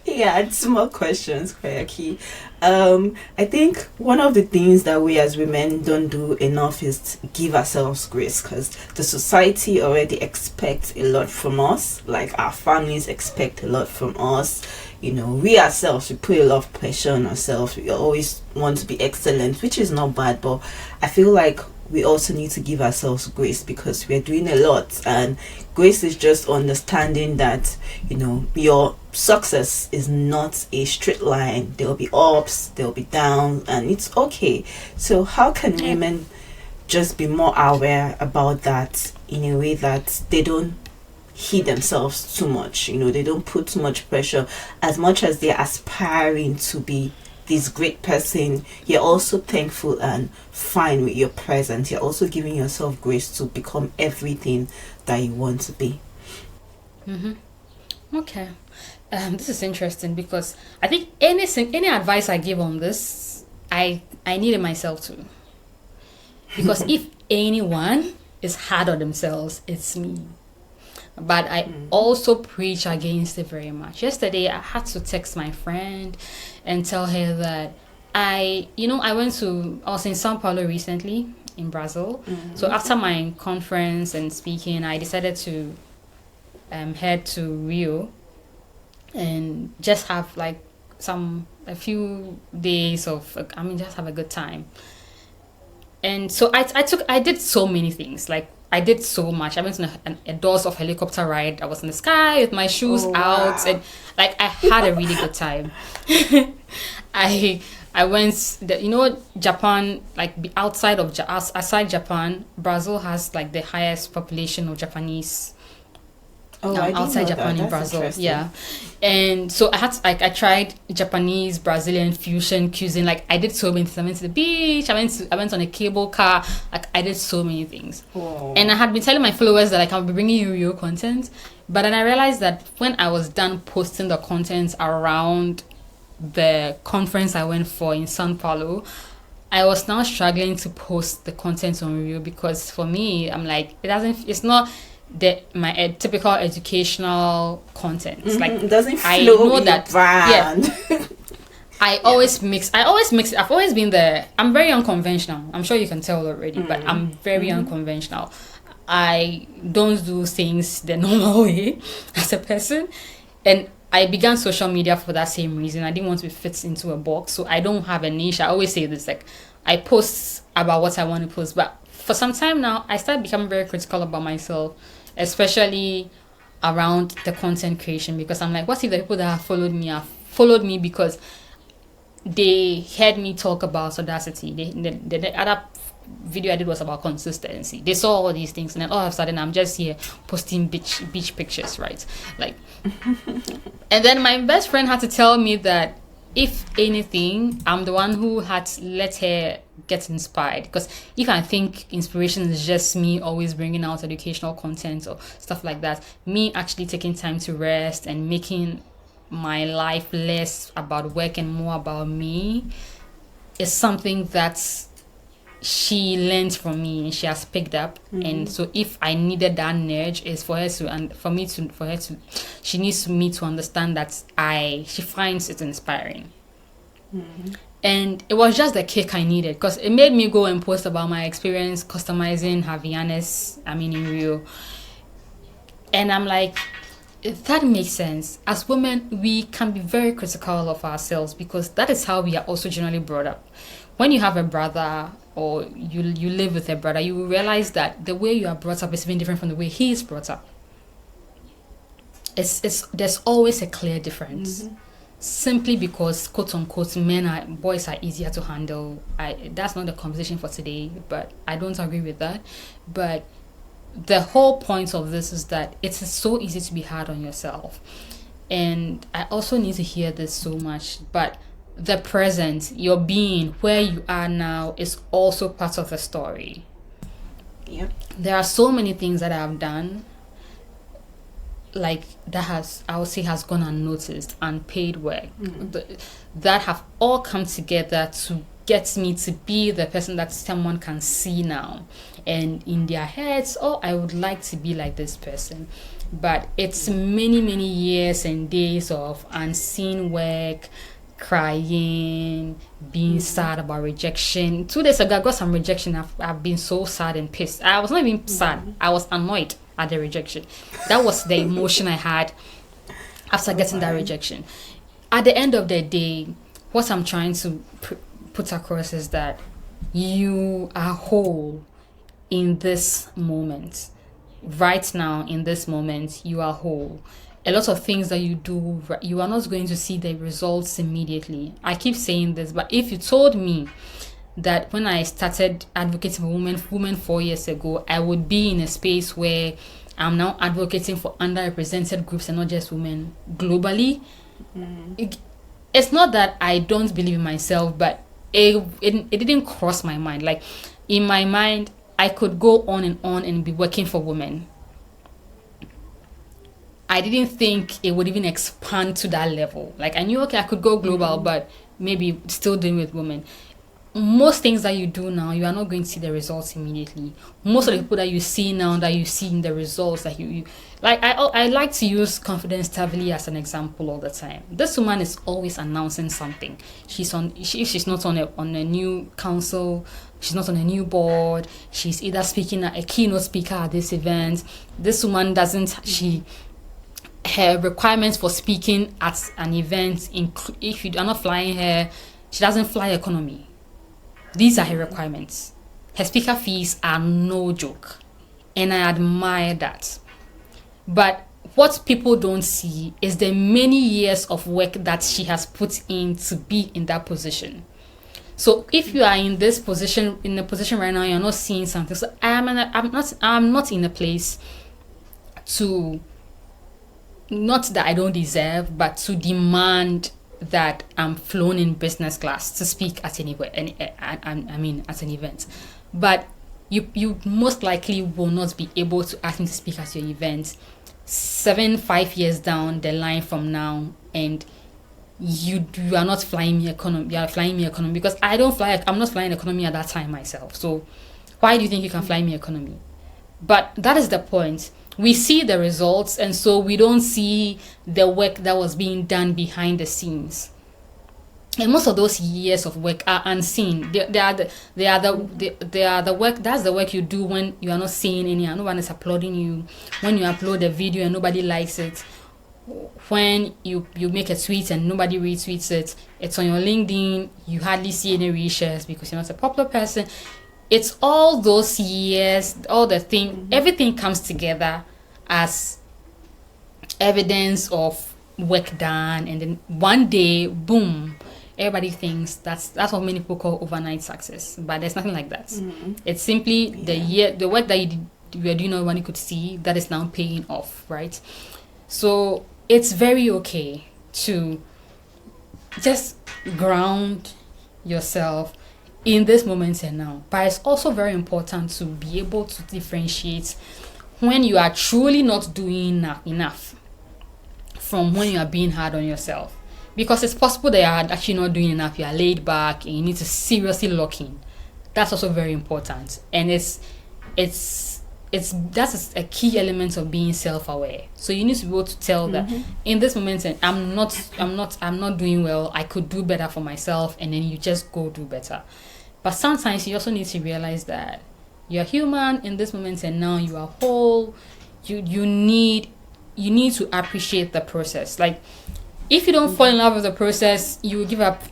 Yeah, and some more questions, Kweyakie. I think one of the things that we as women don't do enough is give ourselves grace, because the society already expects a lot from us. Like, our families expect a lot from us. You know, we ourselves, we put a lot of pressure on ourselves. We always want to be excellent, which is not bad, but I feel like we also need to give ourselves grace, because we're doing a lot, and grace is just understanding that, you know, your success is not a straight line. There'll be ups, there'll be downs, and it's okay. So how can women just be more aware about that in a way that they don't hit themselves too much? You know, they don't put too much pressure. As much as they're aspiring to be this great person, you're also thankful and fine with your present. You're also giving yourself grace to become everything that you want to be. Okay. This is interesting, because I think any advice I give on this, I need it myself too. Because if anyone is hard on themselves, it's me. But I also preach against it very much. Yesterday, I had to text my friend and tell her that I was in Sao Paulo recently, in Brazil. So after my conference and speaking, I decided to head to Rio and just have like a few days of, just have a good time. And so I did so many things. Like, I did so much. I went on a doors of helicopter ride. I was in the sky with my shoes out, and like, I had a really good time. I went, Japan, like, outside Japan, Brazil has like the highest population of Japanese. Outside Japan in Brazil, yeah. And so I tried Japanese Brazilian fusion cuisine. Like, I did so many things. I went to the beach. I went on a cable car. Like, I did so many things. Whoa. And I had been telling my followers that, like, I'll be bringing you real content. But then I realized that when I was done posting the content around the conference I went for in Sao Paulo, I was now struggling to post the content on Rio, because for me, I'm like, it's not my typical educational content. Like, it doesn't flow. I know that brand. Yeah. I always mix it. I've always been there. I'm very unconventional. I'm sure you can tell already, but I'm very unconventional. I don't do things the normal way as a person, and I began social media for that same reason. I didn't want to be fit into a box, so I don't have a niche. I always say this, like, I post about what I want to post, but for some time now, I started becoming very critical about myself, especially around the content creation, because I'm like, what if the people that have followed me because they heard me talk about Audacity? The other video I did was about consistency. They saw all these things, and then all of a sudden I'm just here posting beach pictures, right? Like, and then my best friend had to tell me that, if anything, I'm the one who had let her get inspired. Because if I think inspiration is just me always bringing out educational content or stuff like that, me actually taking time to rest and making my life less about work and more about me is something that she learned from me and she has picked up. And so if I needed that nudge, is for her to, and for her to, she needs me to understand that she finds it inspiring. And it was just the kick I needed, because it made me go and post about my experience customizing Havaianas, in Rio. And I'm like, that makes sense. As women, we can be very critical of ourselves, because that is how we are also generally brought up. When you have a brother, or you live with a brother, you will realize that the way you are brought up is even different from the way he is brought up. There's always a clear difference. Simply because, quote unquote, boys are easier to handle. That's not the conversation for today, but I don't agree with that. But the whole point of this is that it's so easy to be hard on yourself. And I also need to hear this so much, but the present, your being, where you are now, is also part of the story. Yep. There are so many things that I've done, like that has, I would say, has gone unnoticed, unpaid work, that have all come together to get me to be the person that someone can see now, and in their heads, oh, I would like to be like this person. But it's many years and days of unseen work, crying, being sad about rejection. 2 days ago, I got some rejection. I've been so sad and pissed. I was not even sad. I was annoyed at the rejection. That was the emotion I had after getting that rejection. At the end of the day, what I'm trying to put across is that you are whole in this moment. Right now, in this moment, you are whole. A lot of things that you do, you are not going to see the results immediately. I keep saying this, but if you told me that when I started advocating for women 4 years ago, I would be in a space where I'm now advocating for underrepresented groups and not just women globally, it's not that I don't believe in myself, but it didn't cross my mind. Like, in my mind, I could go on and be working for women. I didn't think it would even expand to that level. Like, I knew, okay, I could go global, but maybe still dealing with women. Most things that you do now, you are not going to see the results immediately. Most of the people that you see now, that you see in the results, that you like, I like to use Confidence Tavili as an example all the time. This woman is always announcing something. She's not on a new council, she's not on a new board, she's either speaking at a keynote speaker at this event. This woman her requirements for speaking at an event, if you are not flying her, she doesn't fly economy. These are her requirements. Her speaker fees are no joke, and I admire that. But what people don't see is the many years of work that she has put in to be in that position. So if you are in this position, in a position right now, you're not seeing something. So I'm not in a place to, not that I don't deserve, but to demand that I'm flown in business class to speak at at an event. But you most likely will not be able to ask me to speak at your event 5 years down the line from now, and you are not flying me economy. You are flying me economy because I'm not flying economy at that time myself. So why do you think you can fly me economy? But that is the point. We see the results, and so we don't see the work that was being done behind the scenes. And most of those years of work are unseen. They are the work. That's the work you do when you are not seeing any. No one is applauding you. When you upload a video and nobody likes it. When you make a tweet and nobody retweets it. It's on your LinkedIn. You hardly see any reshares because you're not a popular person. It's all those years, all the thing, everything comes together as evidence of work done, and then one day, boom, everybody thinks that's what many people call overnight success. But there's nothing like that. It's simply the work that you were doing, nobody could see, that is now paying off, right? So it's very okay to just ground yourself in this moment and now. But it's also very important to be able to differentiate when you are truly not doing enough from when you are being hard on yourself. Because it's possible that you are actually not doing enough, you are laid back, and you need to seriously lock in. That's also very important. And that's a key element of being self-aware. So you need to be able to tell that in this moment I'm not doing well, I could do better for myself, and then you just go do better. But sometimes you also need to realize that you're human in this moment and now you are whole. You need to appreciate the process. Like, if you don't fall in love with the process, you will give up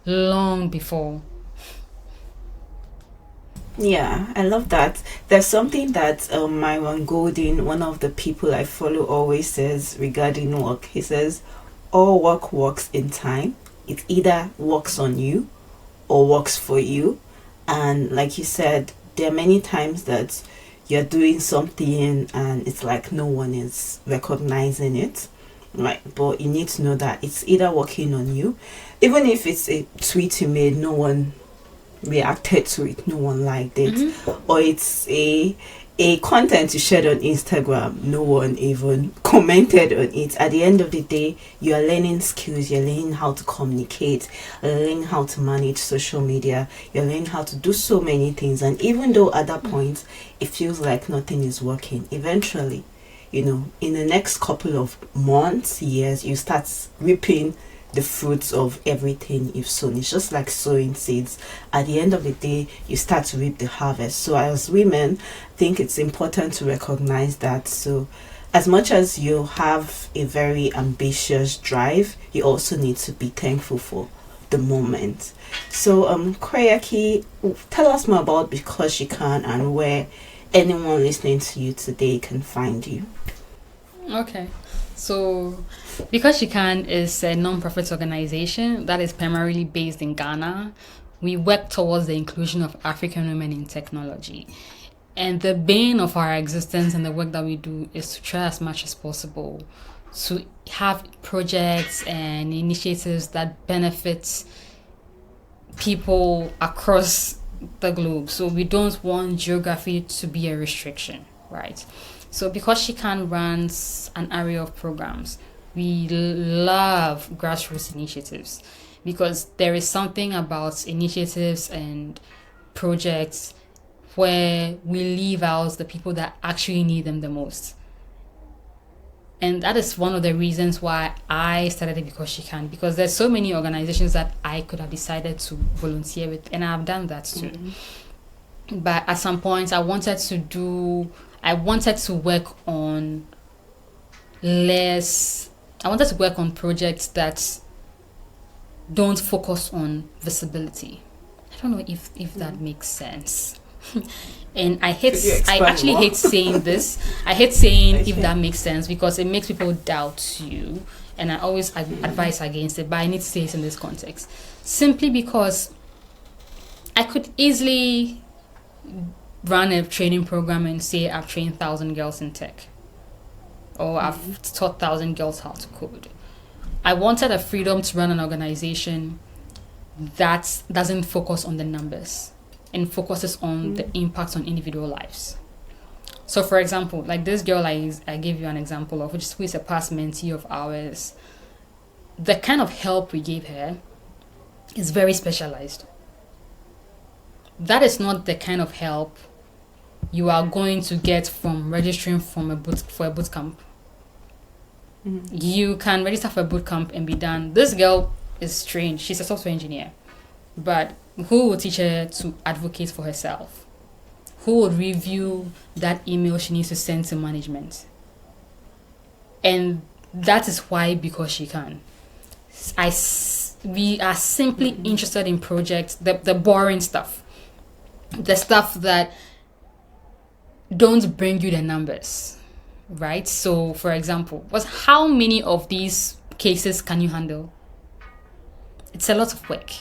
long before. Yeah, I love that. There's something that Myron Golden, one of the people I follow, always says regarding work. He says, all work works in time. It either works on you or works for you. And like you said, there are many times that you're doing something and it's like no one is recognizing it. right? But you need to know that it's either working on you, even if it's a tweet you made, no one reacted to it, no one liked it, or it's a content you shared on Instagram, no one even commented on it. At the end of the day, you are learning skills, you're learning how to communicate, you're learning how to manage social media, you're learning how to do so many things. And even though at that point it feels like nothing is working, eventually, you know, in the next couple of months, years, you start reaping the fruits of everything you've sown. It's just like sowing seeds. At the end of the day, you start to reap the harvest. So as women, I think it's important to recognize that. So as much as you have a very ambitious drive, you also need to be thankful for the moment. So Kweyakie, tell us more about Because She Can and where anyone listening to you today can find you. Okay. So, Because She Can is a non-profit organization that is primarily based in Ghana. We work towards the inclusion of African women in technology. And the bane of our existence and the work that we do is to try as much as possible to have projects and initiatives that benefit people across the globe. So we don't want geography to be a restriction, right? So Because She Can runs an array of programs. We love grassroots initiatives because there is something about initiatives and projects where we leave out the people that actually need them the most. And that is one of the reasons why I started it Because She Can, because there's so many organizations that I could have decided to volunteer with, and I've done that too. But at some point I wanted to work on projects that don't focus on visibility. I don't know if that makes sense. And I actually hate saying this. I hate saying if that makes sense because it makes people doubt you. And I always advise against it, but I need to say it in this context. Simply because I could easily run a training program and say I've trained 1,000 girls in tech, or I've taught 1,000 girls how to code. I wanted a freedom to run an organization that doesn't focus on the numbers and focuses on the impact on individual lives. So for example, like this girl I gave you an example of, who is a past mentee of ours, the kind of help we gave her is very specialized. That is not the kind of help you are going to get from registering for a boot camp. You can register for a boot camp and be done. This girl is trained. She's a software engineer. But who will teach her to advocate for herself? Who will review that email she needs to send to management? And that is why Because She Can. We are simply interested in projects, the boring stuff. The stuff that don't bring you the numbers, right? So, for example, how many of these cases can you handle? It's a lot of work.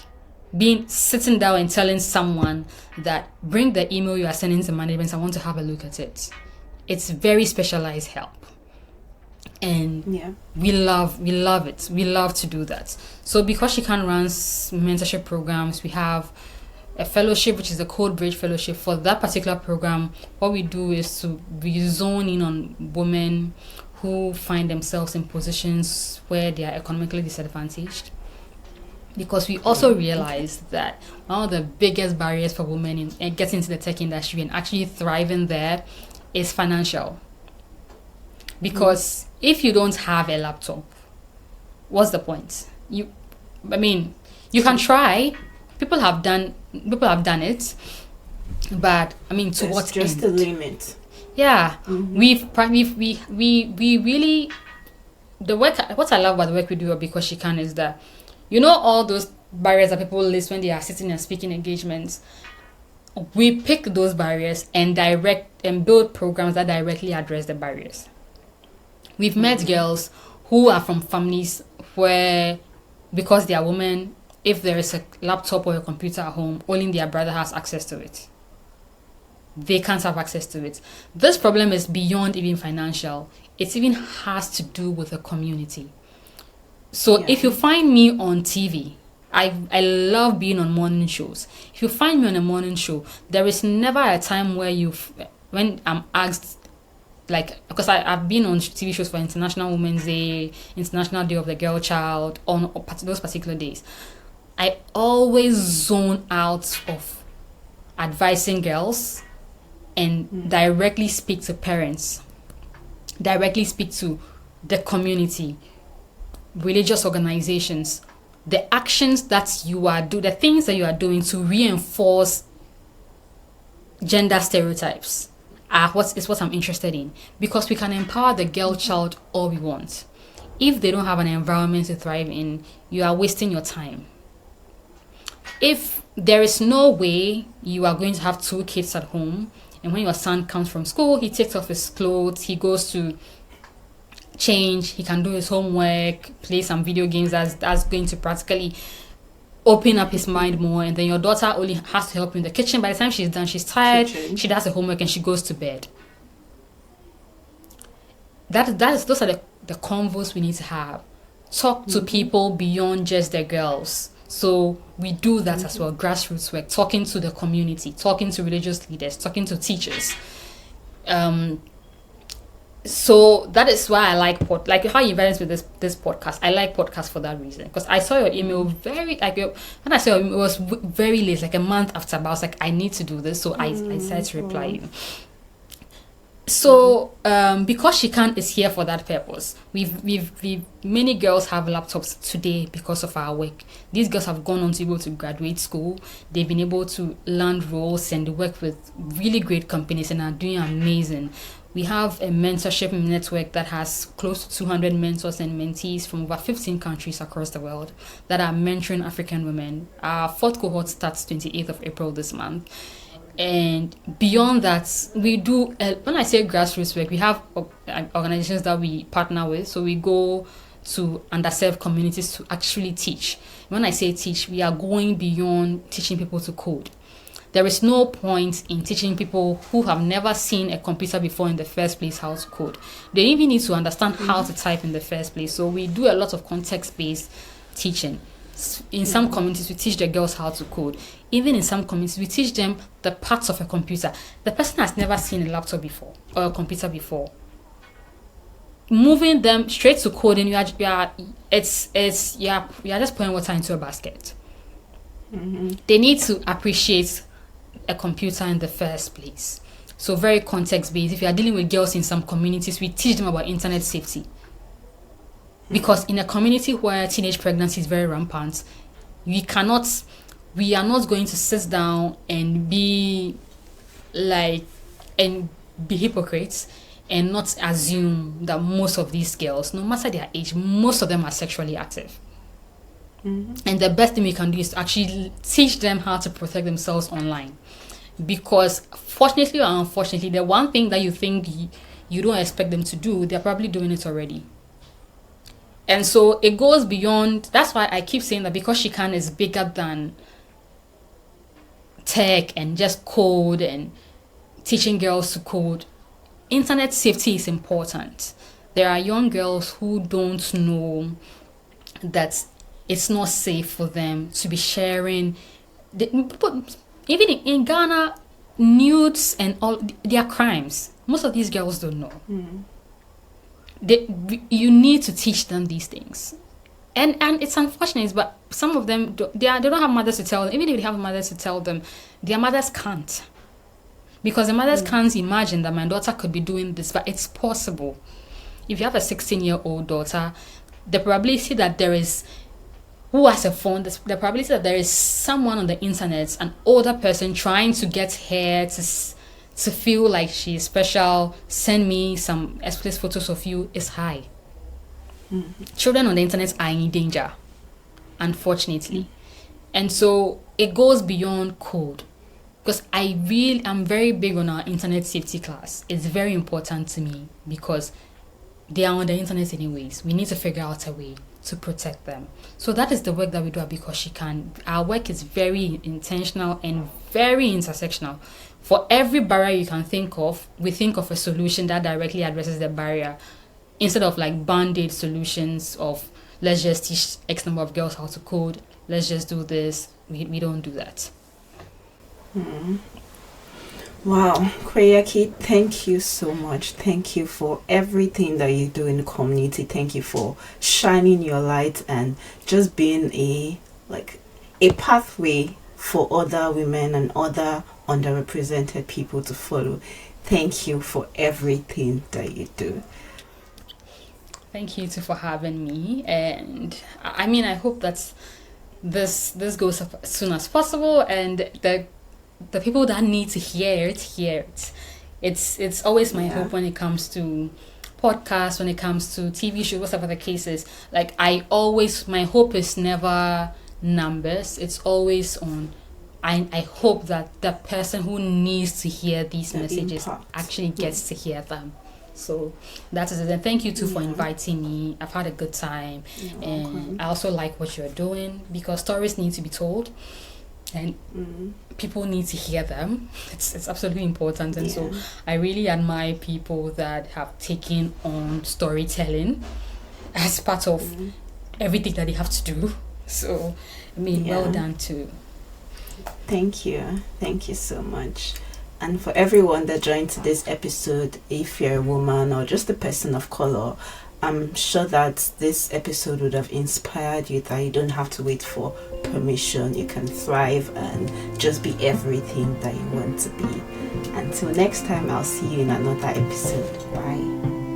Sitting down and telling someone that bring the email you are sending to management, I want to have a look at it. It's very specialized help. And we love it. We love to do that. So Because She Can runs mentorship programs. We have a fellowship, which is the Code Bridge Fellowship. For that particular program, what we do is to zone in on women who find themselves in positions where they are economically disadvantaged. Because we also realize that one of the biggest barriers for women in getting into the tech industry and actually thriving there is financial. Because if you don't have a laptop, what's the point? You can try. People have done it, but to what end? Just the limit. Yeah, we really, the work. What I love about the work we do Because She Can is that, all those barriers that people list when they are sitting and speaking engagements. We pick those barriers and build programs that directly address the barriers. We've met girls who are from families where, because they are women, if there is a laptop or a computer at home, only their brother has access to it. They can't have access to it. This problem is beyond even financial. it even has to do with the community. So if you find me on TV, I love being on morning shows. If you find me on a morning show, there is never a time where when I'm asked, like, because I've been on TV shows for International Women's Day, International Day of the Girl Child, on those particular days. I always zone out of advising girls and directly speak to parents, directly speak to the community, religious organizations, the actions that you are the things that you are doing to reinforce gender stereotypes are what I'm interested in, because we can empower the girl child all we want. If they don't have an environment to thrive in, you are wasting your time. If there is no way you are going to have 2 kids at home, and when your son comes from school, he takes off his clothes, he goes to change, he can do his homework, play some video games, that's going to practically open up his mind more, and then your daughter only has to help in the kitchen. By the time she's done, she's tired, she does her homework, and she goes to bed. Those are the convos we need to have. Talk to people beyond just the girls. So we do that as well, grassroots work, talking to the community, talking to religious leaders, talking to teachers. So that is why I like how you invited me with this podcast. I like podcasts for that reason, because I saw your email when I saw your email, it was very late, like a month after, but I was like, I need to do this, so I decided to reply you. So because She Can is here for that purpose. We've many girls have laptops today because of our work. These girls have gone on to be able to graduate school. They've been able to land roles and work with really great companies and are doing amazing. We have a mentorship network that has close to 200 mentors and mentees from over 15 countries across the world that are mentoring African women. Our 4th cohort starts 28th of April this month. And beyond that, we do, when I say grassroots work, we have organizations that we partner with. So we go to underserved communities to actually teach. When I say teach, we are going beyond teaching people to code. There is no point in teaching people who have never seen a computer before in the first place how to code. They even need to understand how to type in the first place. So we do a lot of context-based teaching. In some communities, we teach the girls how to code. Even in some communities, we teach them the parts of a computer. The person has never seen a laptop before or a computer before. Moving them straight to coding, you are just pouring water into a basket. They need to appreciate a computer in the first place. So very context-based. If you are dealing with girls in some communities, we teach them about internet safety. Because in a community where teenage pregnancy is very rampant, we are not going to sit down and be hypocrites and not assume that most of these girls, no matter their age, most of them are sexually active. And the best thing we can do is to actually teach them how to protect themselves online. Because fortunately or unfortunately, the one thing that you think you don't expect them to do, they're probably doing it already. And so it goes beyond. That's why I keep saying that Because She Can is bigger than tech and just code and teaching girls to code. Internet safety is important. There are young girls who don't know that it's not safe for them to be sharing. Even in Ghana, nudes and all, they are crimes. Most of these girls don't know. You need to teach them these things, and it's unfortunate, but some of them they don't have mothers to tell them. Even if they have mothers to tell them, their mothers can't, because the mothers can't imagine that my daughter could be doing this, but it's possible. If you have a 16-year-old daughter, the probability that there is who has a phone, the probability that there is someone on the internet, an older person trying to get her to feel like she is special, send me some explicit photos of you, is high. Children on the internet are in danger, unfortunately. And so it goes beyond code. Because I'm very big on our internet safety class. It's very important to me because they are on the internet anyways. We need to figure out a way to protect them. So that is the work that we do at Because She Can. Our work is very intentional and very intersectional. For every barrier you can think of, we think of a solution that directly addresses the barrier. instead of like band-aid solutions of let's just teach X number of girls how to code, let's just do this. We don't do that. Wow, Kweyakie, thank you so much. Thank you for everything that you do in the community. Thank you for shining your light and just being a pathway for other women and other underrepresented people to follow. Thank you for everything that you do. Thank you too for having me, and I mean I hope that this goes up as soon as possible, and the people that need to hear it. It's always my hope when it comes to podcasts, when it comes to TV shows, whatever the case is. Like my hope is never numbers. It's always on. I hope that the person who needs to hear these messages actually gets to hear them. So that is it. And thank you too for inviting me. I've had a good time. I also like what you're doing, because stories need to be told and people need to hear them. It's absolutely important. And so I really admire people that have taken on storytelling as part of everything that they have to do. So I mean, well done too. Thank you so much. And for everyone that joined today's episode, if you're a woman or just a person of color, I'm sure that this episode would have inspired you that you don't have to wait for permission. You can thrive and just be everything that you want to be. Until next time, I'll see you in another episode. Bye.